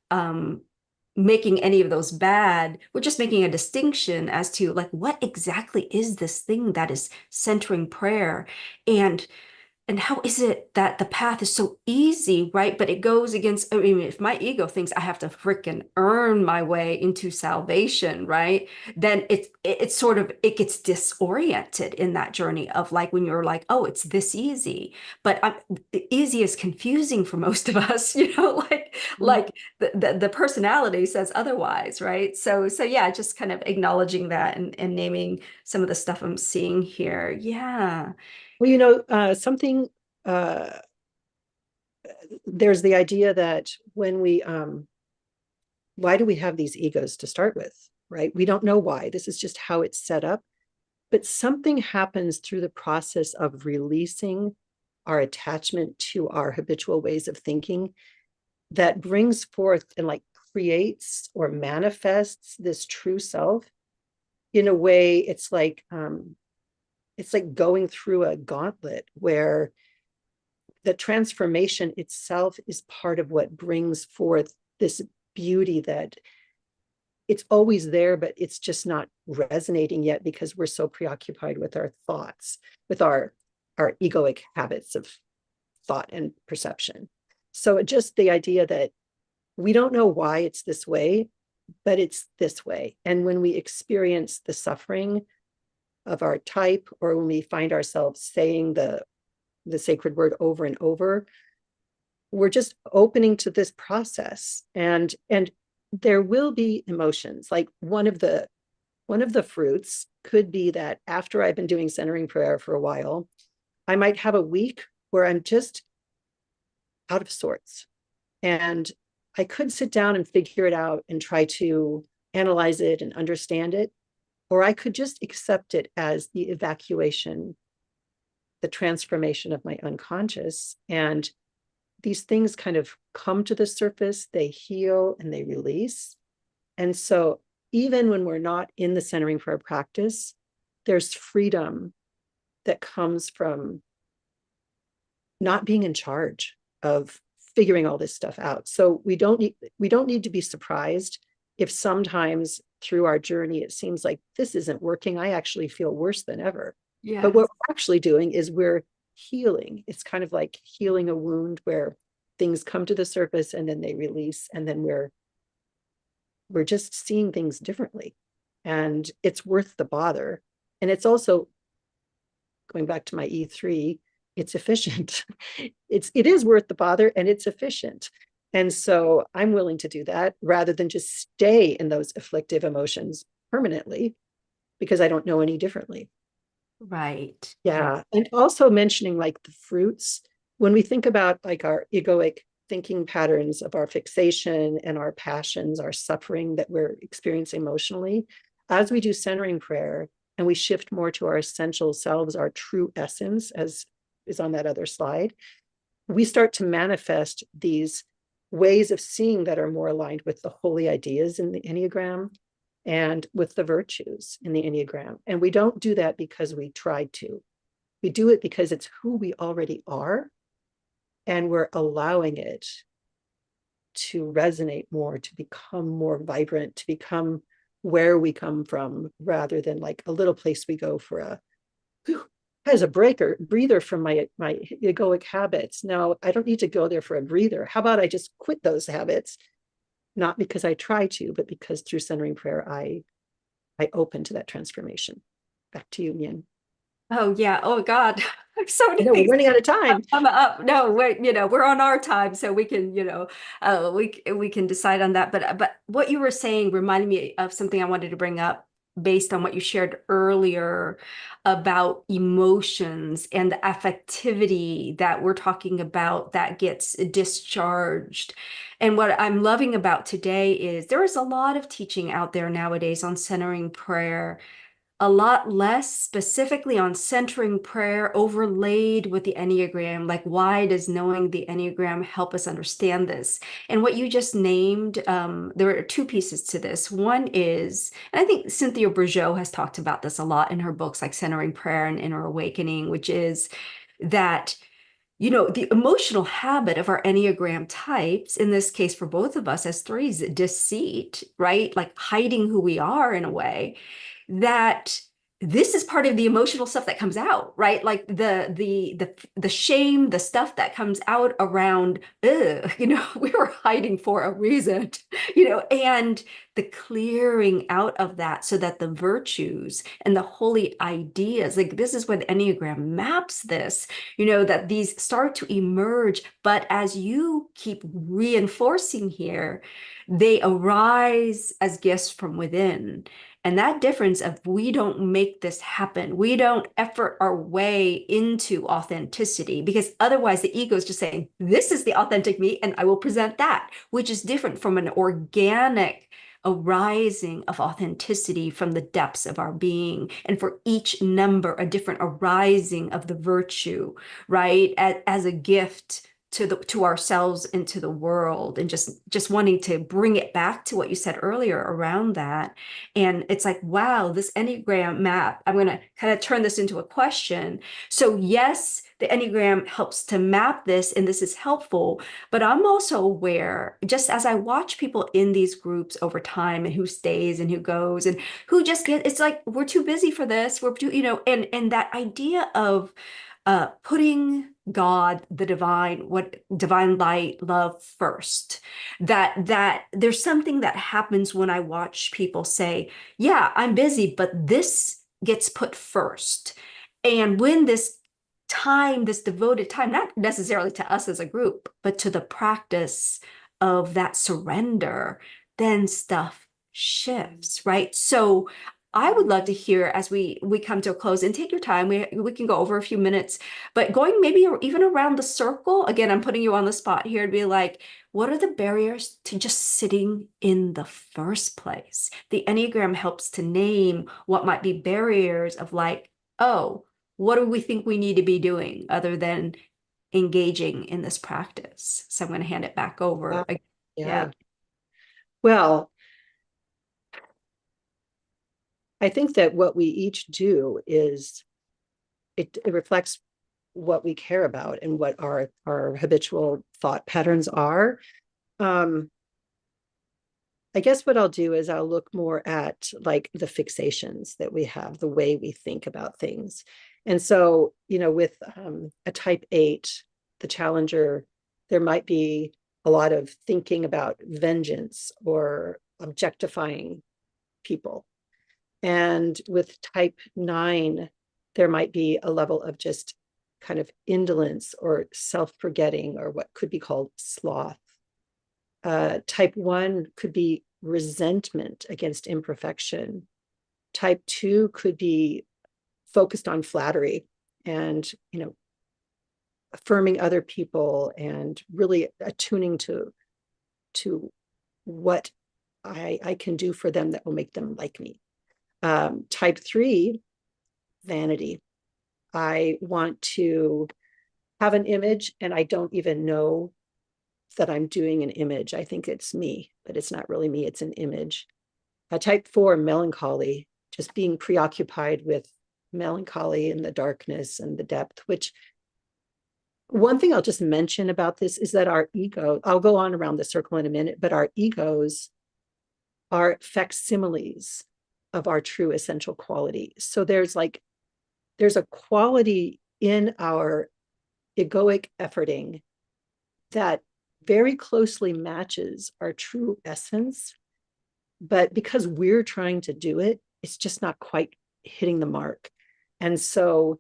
making any of those bad. We're just making a distinction as to like, what exactly is this thing that is centering prayer? And how is it that the path is so easy, right? But it goes against, I mean, if my ego thinks I have to frickin' earn my way into salvation, right? Then it's sort of, it gets disoriented in that journey of like when you're like, oh, it's this easy. But easy is confusing for most of us, like the personality says otherwise, right? So yeah, just kind of acknowledging that and naming some of the stuff I'm seeing here. Yeah. Well, something, uh, there's the idea that when why do we have these egos to start with, right? We don't know why. This is just how it's set up. But something happens through the process of releasing our attachment to our habitual ways of thinking that brings forth and like creates or manifests this true self in a way. It's like going through a gauntlet where the transformation itself is part of what brings forth this beauty that it's always there, but it's just not resonating yet because we're so preoccupied with our thoughts, with our egoic habits of thought and perception. So just the idea that we don't know why it's this way, but it's this way. And when we experience the suffering of our type, or when we find ourselves saying the sacred word over and over, we're just opening to this process, and there will be emotions. Like one of the fruits could be that after I've been doing centering prayer for a while, I might have a week where I'm just out of sorts. And I could sit down and figure it out and try to analyze it and understand it, or I could just accept it as the evacuation, the transformation of my unconscious. And these things kind of come to the surface, they heal and they release. And so even when we're not in the centering prayer practice, there's freedom that comes from not being in charge of figuring all this stuff out. So we don't need to be surprised if sometimes through our journey it seems like this isn't working. I actually feel worse than ever. But what we're actually doing is we're healing. It's kind of like healing a wound where things come to the surface and then they release, and then we're just seeing things differently. And it's worth the bother. And it's also, going back to my E3, it's efficient. It is worth the bother, and it's efficient. And so I'm willing to do that rather than just stay in those afflictive emotions permanently because I don't know any differently. Right. Yeah. And also mentioning like the fruits, when we think about like our egoic thinking patterns of our fixation and our passions, our suffering that we're experiencing emotionally, as we do centering prayer and we shift more to our essential selves, our true essence, as is on that other slide, we start to manifest these ways of seeing that are more aligned with the holy ideas in the Enneagram and with the virtues in the Enneagram. And we don't do that because we tried to. We do it because it's who we already are, and we're allowing it to resonate more, to become more vibrant, to become where we come from, rather than like a little place we go for a as a breather from my egoic habits. Now I don't need to go there for a breather. How about I just quit those habits, not because I try to, but because through centering prayer I open to that transformation. Back to you, Yin. Oh yeah. Oh God. So I many know we're things. running out of time. I'm up. No, wait, we're on our time, so we can, we can decide on that. But what you were saying reminded me of something I wanted to bring up based on what you shared earlier about emotions and the affectivity that we're talking about that gets discharged. And what I'm loving about today is there is a lot of teaching out there nowadays on centering prayer, a lot less specifically on centering prayer overlaid with the Enneagram. Like, why does knowing the Enneagram help us understand this? And what you just named, there are two pieces to this. One is, and I think Cynthia Bourgeault has talked about this a lot in her books like Centering Prayer and Inner Awakening, which is that the emotional habit of our Enneagram types, in this case for both of us as threes, deceit, right? Like hiding who we are in a way, that this is part of the emotional stuff that comes out, right? Like the shame, the stuff that comes out around, we were hiding for a reason, and the clearing out of that so that the virtues and the holy ideas, like this is where the Enneagram maps this, that these start to emerge. But as you keep reinforcing here, they arise as gifts from within. And that difference of we don't make this happen, we don't effort our way into authenticity, because otherwise the ego is just saying, this is the authentic me, and I will present that, which is different from an organic arising of authenticity from the depths of our being. And for each number, a different arising of the virtue, right? As a gift to ourselves and to the world, and just wanting to bring it back to what you said earlier around that. And it's like, wow, this Enneagram map, I'm going to kind of turn this into a question. So yes, the Enneagram helps to map this, and this is helpful, but I'm also aware, just as I watch people in these groups over time and who stays and who goes and who just it's like, we're too busy for this. We're too, and that idea of putting God, the divine light, love first. That there's something that happens when I watch people say, yeah, I'm busy, but this gets put first. And when this time, this devoted time, not necessarily to us as a group, but to the practice of that surrender, then stuff shifts, right? So I would love to hear as we come to a close, and take your time. We can go over a few minutes, but going maybe even around the circle. Again, I'm putting you on the spot here to be like, what are the barriers to just sitting in the first place? The Enneagram helps to name what might be barriers of like, oh, what do we think we need to be doing other than engaging in this practice? So I'm going to hand it back over. Yeah. Yeah. Yeah. Well, I think that what we each do is it reflects what we care about and what our habitual thought patterns are. Um, I guess what I'll do is I'll look more at like the fixations that we have, the way we think about things. And so, with a type 8, the challenger, there might be a lot of thinking about vengeance or objectifying people. And with type 9, there might be a level of just kind of indolence or self-forgetting, or what could be called sloth. Type 1 could be resentment against imperfection. Type 2 could be focused on flattery and, affirming other people and really attuning to what I can do for them that will make them like me. Type 3, vanity. I want to have an image and I don't even know that I'm doing an image. I think it's me, but it's not really me, it's an image. Type 4, melancholy, just being preoccupied with melancholy and the darkness and the depth, which one thing I'll just mention about this is that our ego, I'll go on around the circle in a minute, but our egos are facsimiles of our true essential quality. So there's a quality in our egoic efforting that very closely matches our true essence. But because we're trying to do it, it's just not quite hitting the mark. And so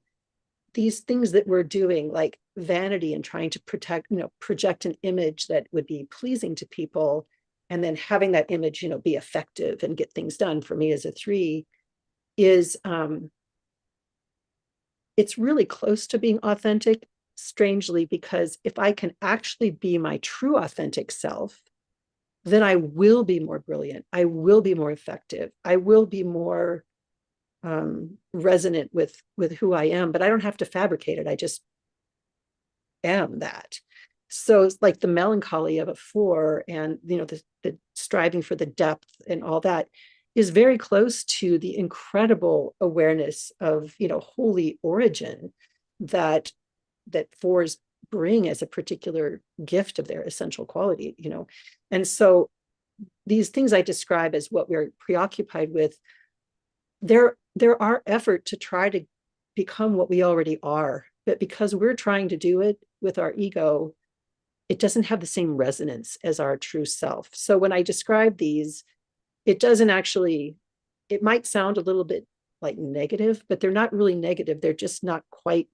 these things that we're doing, like vanity and trying to project an image that would be pleasing to people, and then having that image, be effective and get things done, for me as a 3, is it's really close to being authentic, strangely, because if I can actually be my true authentic self, then I will be more brilliant. I will be more effective. I will be more resonant with who I am, but I don't have to fabricate it. I just am that. So it's like the melancholy of a 4 and, the striving for the depth and all that is very close to the incredible awareness of, holy origin that 4s bring as a particular gift of their essential quality, And so these things I describe as what we're preoccupied with, there are effort to try to become what we already are, but because we're trying to do it with our ego, it doesn't have the same resonance as our true self. So when I describe these, it doesn't actually, it might sound a little bit like negative, but they're not really negative. They're just not quite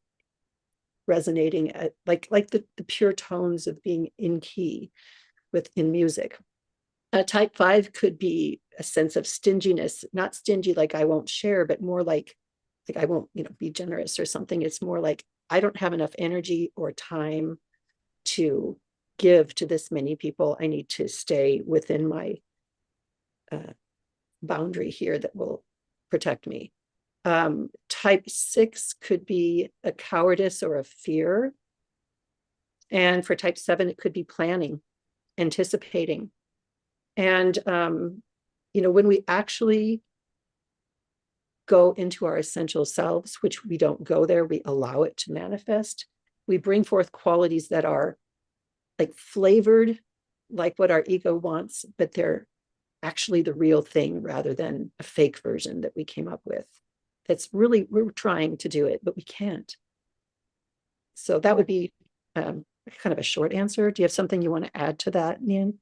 resonating at like the pure tones of being in key in music. Type 5 could be a sense of stinginess, not stingy like I won't share, but more like I won't, be generous or something. It's more like I don't have enough energy or time to give to this many people. I need to stay within my boundary here that will protect me. Type 6 could be a cowardice or a fear. And for type 7, it could be planning, anticipating. And, when we actually go into our essential selves, which we don't go there, we allow it to manifest, we bring forth qualities that are like flavored like what our ego wants, but they're actually the real thing rather than a fake version that we came up with. That's really, we're trying to do it, but we can't. So that would be kind of a short answer. Do you have something you want to add to that, Nian?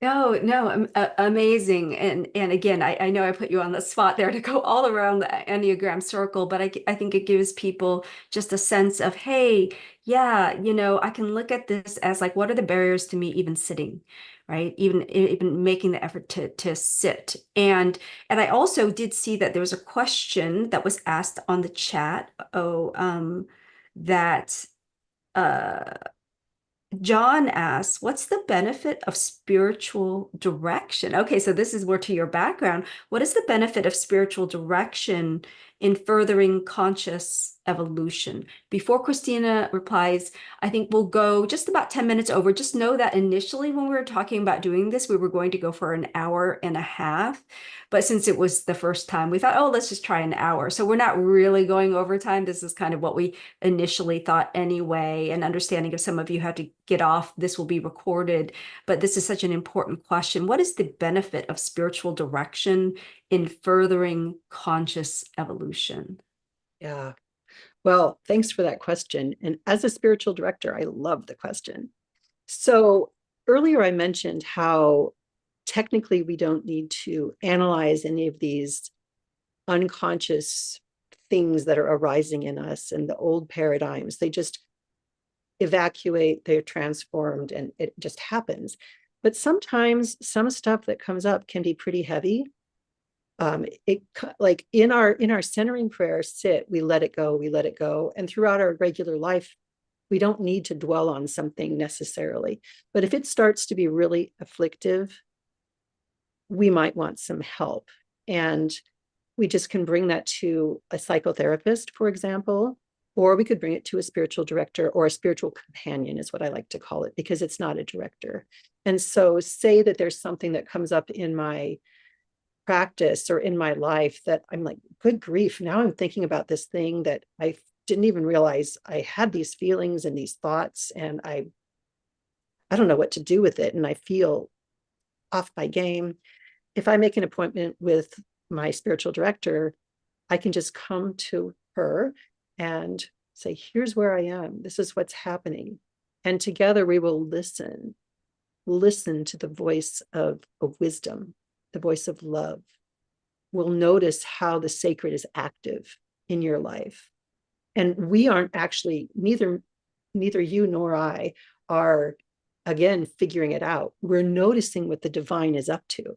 No, no, amazing. And again, I know I put you on the spot there to go all around the Enneagram circle, but I think it gives people just a sense of, hey, yeah, I can look at this as like, what are the barriers to me even sitting, right? Even making the effort to sit. And I also did see that there was a question that was asked on the chat. That uh John asks, what's the benefit of spiritual direction? Okay, so this is more to your background. What is the benefit of spiritual direction in furthering conscious evolution? Before Christina replies, I think we'll go just about 10 minutes over. Just know that initially when we were talking about doing this, we were going to go for an hour and a half. But since it was the first time, we thought, oh, let's just try an hour. So we're not really going over time. This is kind of what we initially thought anyway, and understanding if some of you have to get off, this will be recorded. But this is such an important question. What is the benefit of spiritual direction in furthering conscious evolution? Yeah. Well, thanks for that question. And as a spiritual director, I love the question. So earlier I mentioned how technically we don't need to analyze any of these unconscious things that are arising in us and the old paradigms. They just evacuate, they're transformed, and it just happens. But sometimes some stuff that comes up can be pretty heavy. It like in our centering prayer sit, we let it go, we let it go. And throughout our regular life, we don't need to dwell on something necessarily. But if it starts to be really afflictive, we might want some help. And we just can bring that to a psychotherapist, for example, or we could bring it to a spiritual director or a spiritual companion, is what I like to call it, because it's not a director. And so, say that there's something that comes up in my practice or in my life that I'm like, good grief, now I'm thinking about this thing that I didn't even realize I had these feelings and these thoughts, and I don't know what to do with it, and I feel off my game. If I make an appointment with my spiritual director, I can just come to her and say, here's where I am. This is what's happening. And together we will listen to the voice of wisdom, the voice of love. We'll notice how the sacred is active in your life. And we aren't actually, neither you nor I are, again, figuring it out. We're noticing what the divine is up to.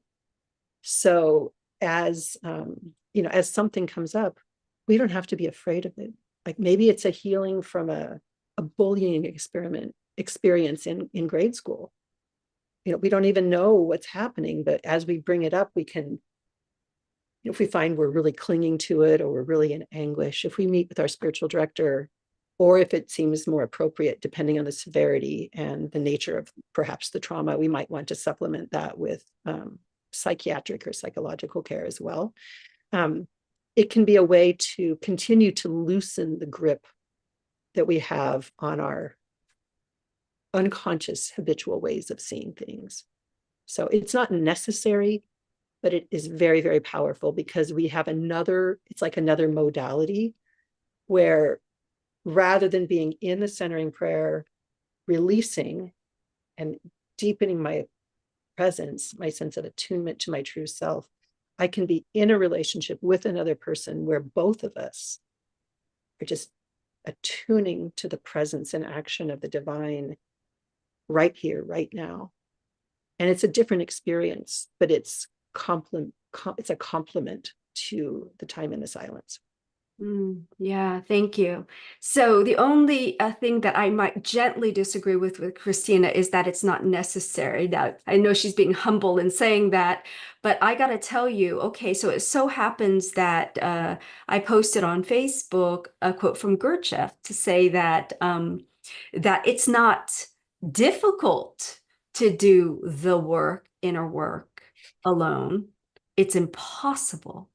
So as as something comes up, we don't have to be afraid of it. Like maybe it's a healing from a bullying experience in grade school. We don't even know what's happening, but as we bring it up, we can, if we find we're really clinging to it or we're really in anguish, if we meet with our spiritual director, or if it seems more appropriate, depending on the severity and the nature of perhaps the trauma, we might want to supplement that with psychiatric or psychological care as well. It can be a way to continue to loosen the grip that we have on our unconscious habitual ways of seeing things. So it's not necessary, but it is very, very powerful because we have it's like another modality where rather than being in the centering prayer, releasing and deepening my presence, my sense of attunement to my true self, I can be in a relationship with another person where both of us are just attuning to the presence and action of the divine right here, right now. And it's a different experience, but it's a complement to the time in the silence. Yeah, thank you. So the only thing that I might gently disagree with Christina is that it's not necessary. That I know she's being humble in saying that, but I got to tell you, okay, so it so happens that I posted on Facebook a quote from Gurdjieff to say that that it's not difficult to do the work, inner work alone. It's impossible.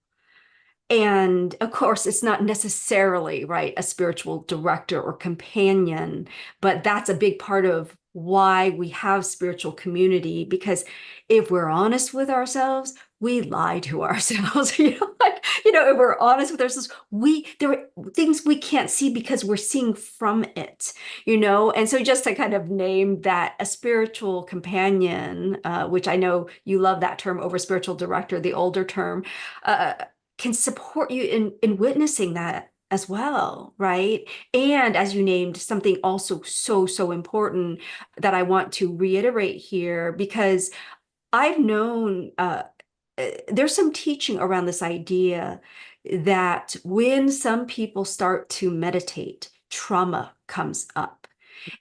And of course, it's not necessarily, right, a spiritual director or companion, but that's a big part of why we have spiritual community. Because if we're honest with ourselves, we lie to ourselves. Like if we're honest with ourselves, there are things we can't see because we're seeing from it, and so just to kind of name that, a spiritual companion, which I know you love that term over spiritual director, the older term, uh, can support you in witnessing that as well, right? And as you named, something also so important that I want to reiterate here, because I've known there's some teaching around this idea that when some people start to meditate, trauma comes up.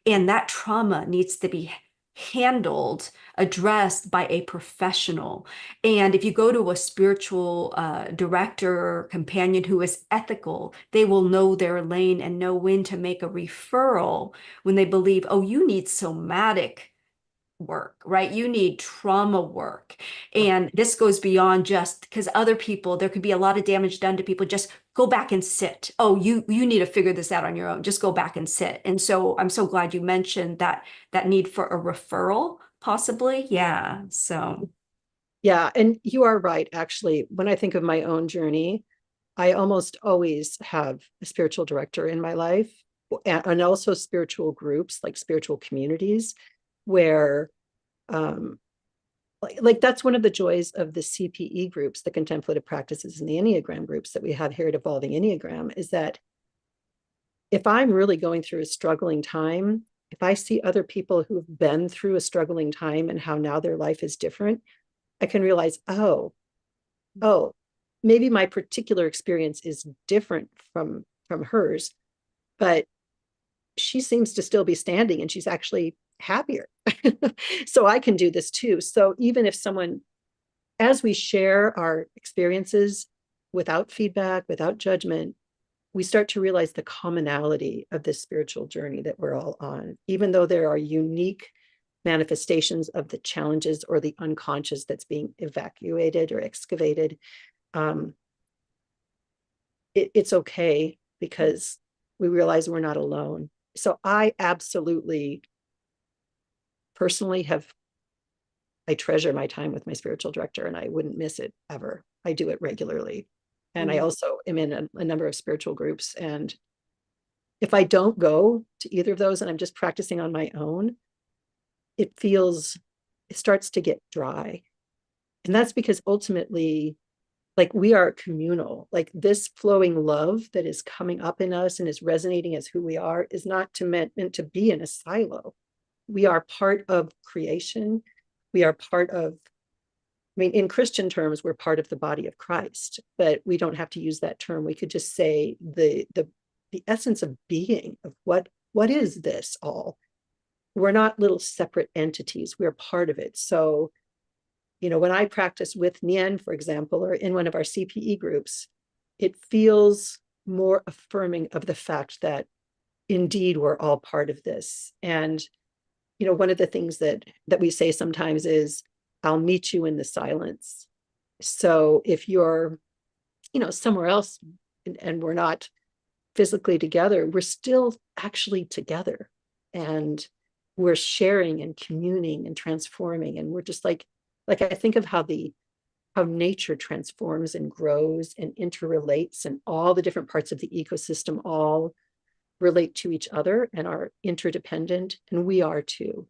And that trauma needs to be handled, addressed by a professional. And if you go to a spiritual director or companion who is ethical, they will know their lane and know when to make a referral when they believe, oh, you need somatic work, right? You need trauma work. And this goes beyond just because other people, there could be a lot of damage done to people. Just go back and sit. Oh, you need to figure this out on your own. Just go back and sit. And so I'm so glad you mentioned that need for a referral, possibly. Yeah. So Yeah, and you are right. Actually, when I think of my own journey, I almost always have a spiritual director in my life, and also spiritual groups, like spiritual communities, where like that's one of the joys of the CPE groups, the Contemplative Practices and the Enneagram groups that we have here at Evolving Enneagram, is that if I'm really going through a struggling time, if I see other people who have been through a struggling time and how now their life is different, I can realize, oh, maybe my particular experience is different from hers, but she seems to still be standing and she's actually happier. So I can do this too. So even if someone, as we share our experiences without feedback, without judgment, we start to realize the commonality of this spiritual journey that we're all on, even though there are unique manifestations of the challenges or the unconscious that's being evacuated or excavated. It's okay because we realize we're not alone. So I absolutely personally I treasure my time with my spiritual director and I wouldn't miss it ever. I do it regularly. And I also am in a number of spiritual groups. And if I don't go to either of those and I'm just practicing on my own, it starts to get dry. And that's because ultimately, like, we are communal. Like, this flowing love that is coming up in us and is resonating as who we are is not meant to be in a silo. We are part of creation. We are part of, I mean, in Christian terms, we're part of the body of Christ, but we don't have to use that term. We could just say the essence of being, of what is this all? We're not little separate entities. We're part of it. So, when I practice with Nien, for example, or in one of our CPE groups, it feels more affirming of the fact that indeed we're all part of this. And, one of the things that we say sometimes is, I'll meet you in the silence. So if you're, somewhere else and we're not physically together, we're still actually together. And we're sharing and communing and transforming. And we're just like I think of how nature transforms and grows and interrelates, and all the different parts of the ecosystem all relate to each other and are interdependent, and we are too.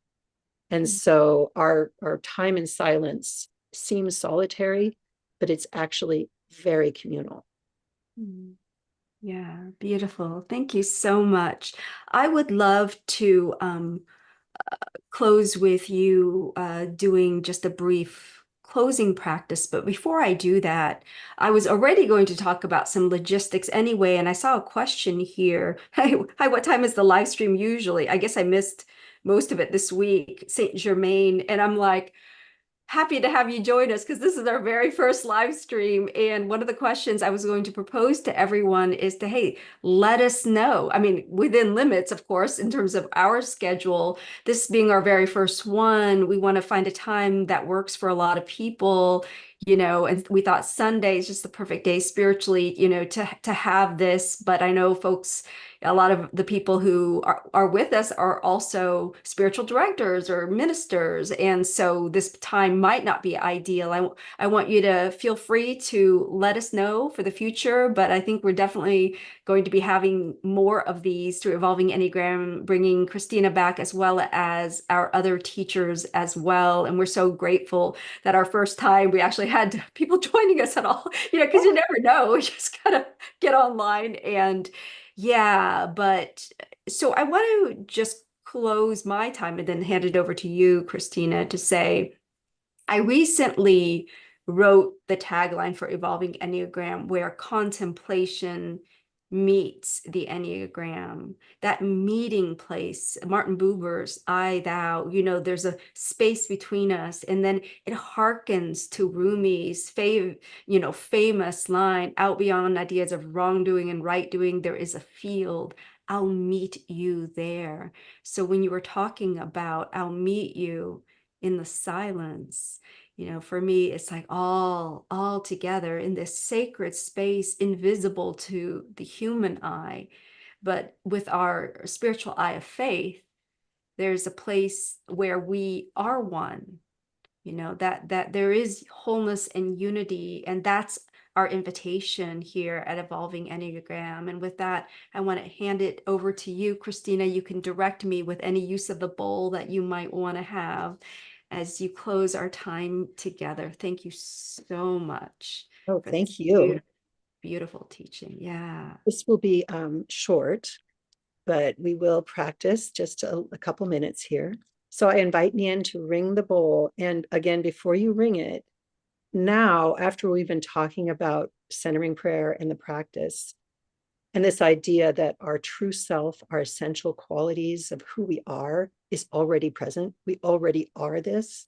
And so our time in silence seems solitary, but it's actually very communal. Yeah, beautiful. Thank you so much. I would love to close with you doing just a brief closing practice. But before I do that, I was already going to talk about some logistics anyway, and I saw a question here. Hi, what time is the live stream usually? I guess I missed most of it this week, Saint Germain, and I'm like, happy to have you join us because this is our very first live stream. And one of the questions I was going to propose to everyone is to, hey, let us know. I mean, within limits, of course, in terms of our schedule, this being our very first one, we want to find a time that works for a lot of people. and we thought Sunday is just the perfect day spiritually, to have this. But I know folks, a lot of the people who are with us are also spiritual directors or ministers. And so this time might not be ideal. I want you to feel free to let us know for the future, but I think we're definitely going to be having more of these through Evolving Enneagram, bringing Kristina back as well as our other teachers as well. And we're so grateful that our first time we actually had people joining us at all, because you never know. You just gotta get online. And yeah, but so I want to just close my time and then hand it over to you, Kristina, to say, I recently wrote the tagline for Evolving Enneagram, where contemplation meets the Enneagram, that meeting place. Martin Buber's I, thou, there's a space between us. And then it harkens to Rumi's famous line, out beyond ideas of wrongdoing and right doing, there is a field. I'll meet you there. So when you were talking about, I'll meet you in the silence, for me, it's like all together in this sacred space, invisible to the human eye. But with our spiritual eye of faith, there's a place where we are one, that there is wholeness and unity. And that's our invitation here at Evolving Enneagram. And with that, I want to hand it over to you, Kristina. You can direct me with any use of the bowl that you might want to have as you close our time together. Thank you so much Oh, for this thank you. beautiful teaching. Yeah. This will be short, but we will practice just a couple minutes here. So I invite Nian to ring the bowl. And again, before you ring it, now, after we've been talking about centering prayer and the practice, and this idea that our true self, our essential qualities of who we are, is already present. We already are this.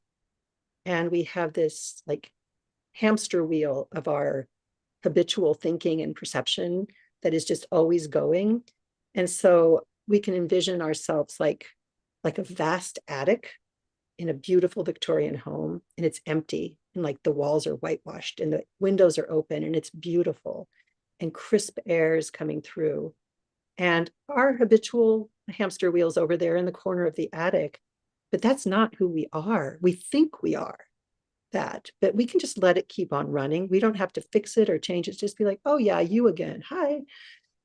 And we have this like hamster wheel of our habitual thinking and perception that is just always going. And so we can envision ourselves like a vast attic in a beautiful Victorian home, and it's empty, and like the walls are whitewashed and the windows are open, and it's beautiful, and crisp air is coming through. And our habitual hamster wheels over there in the corner of the attic, but that's not who we are. We think we are that, but we can just let it keep on running. We don't have to fix it or change it. Just be like, oh yeah, you again, hi,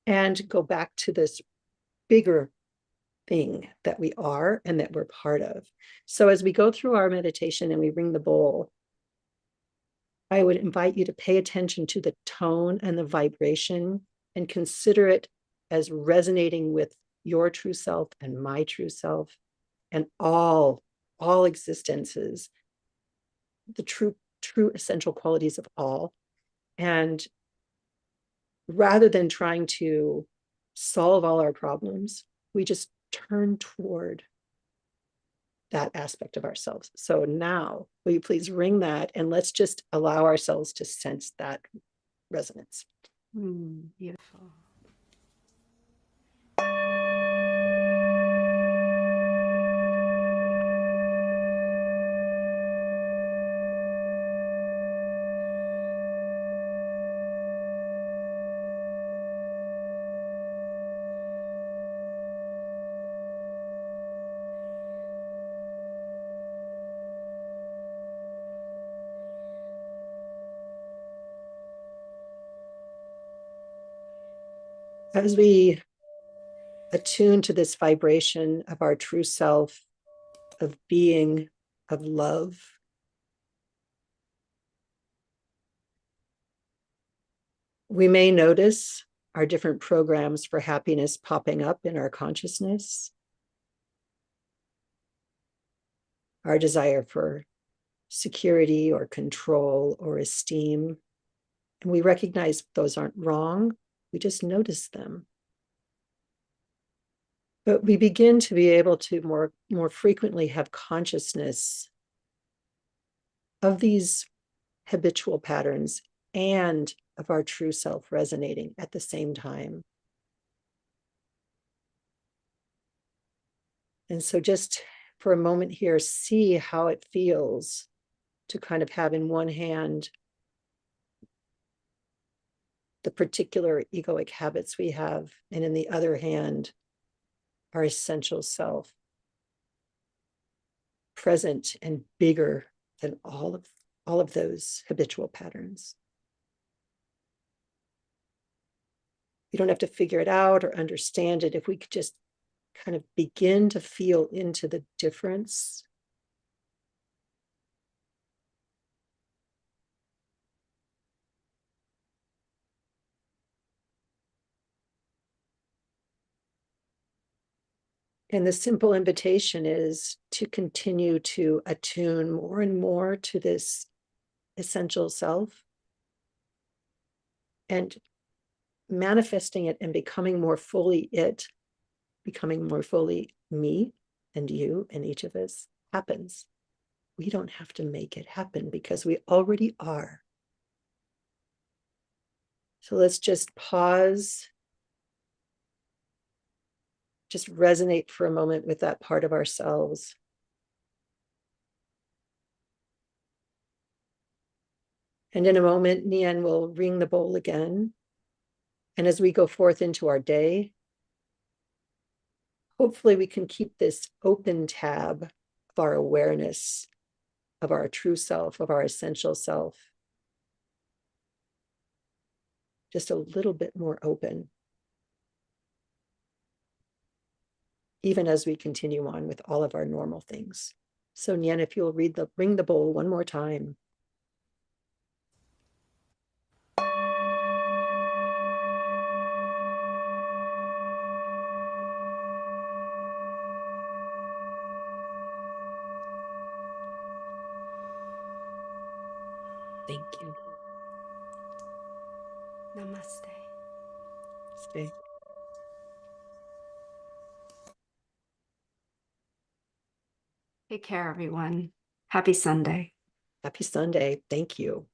and go back to this bigger thing that we are and that we're part of. So as we go through our meditation and we ring the bowl, I would invite you to pay attention to the tone and the vibration and consider it as resonating with your true self and my true self and all existences, the true essential qualities of all. And rather than trying to solve all our problems, we just turn toward that aspect of ourselves. So now, will you please ring that, and let's just allow ourselves to sense that resonance. Beautiful. As we attune to this vibration of our true self, of being, of love, we may notice our different programs for happiness popping up in our consciousness, our desire for security or control or esteem. And we recognize those aren't wrong. We just notice them. But we begin to be able to more frequently have consciousness of these habitual patterns and of our true self resonating at the same time. And so just for a moment here, see how it feels to kind of have in one hand the particular egoic habits we have, and in the other hand, our essential self, present and bigger than all of those habitual patterns. You don't have to figure it out or understand it. If we could just kind of begin to feel into the difference. And the simple invitation is to continue to attune more and more to this essential self and manifesting it and becoming more fully it, becoming more fully me and you and each of us happens. We don't have to make it happen because we already are. So let's just pause, just resonate for a moment with that part of ourselves. And in a moment, Nian will ring the bowl again. And as we go forth into our day, hopefully we can keep this open tab of our awareness, of our true self, of our essential self, just a little bit more open, even as we continue on with all of our normal things. So Nian, if you'll ring the bowl one more time. Thank you. Namaste. Stay. Take care, everyone. Happy Sunday. Happy Sunday. Thank you.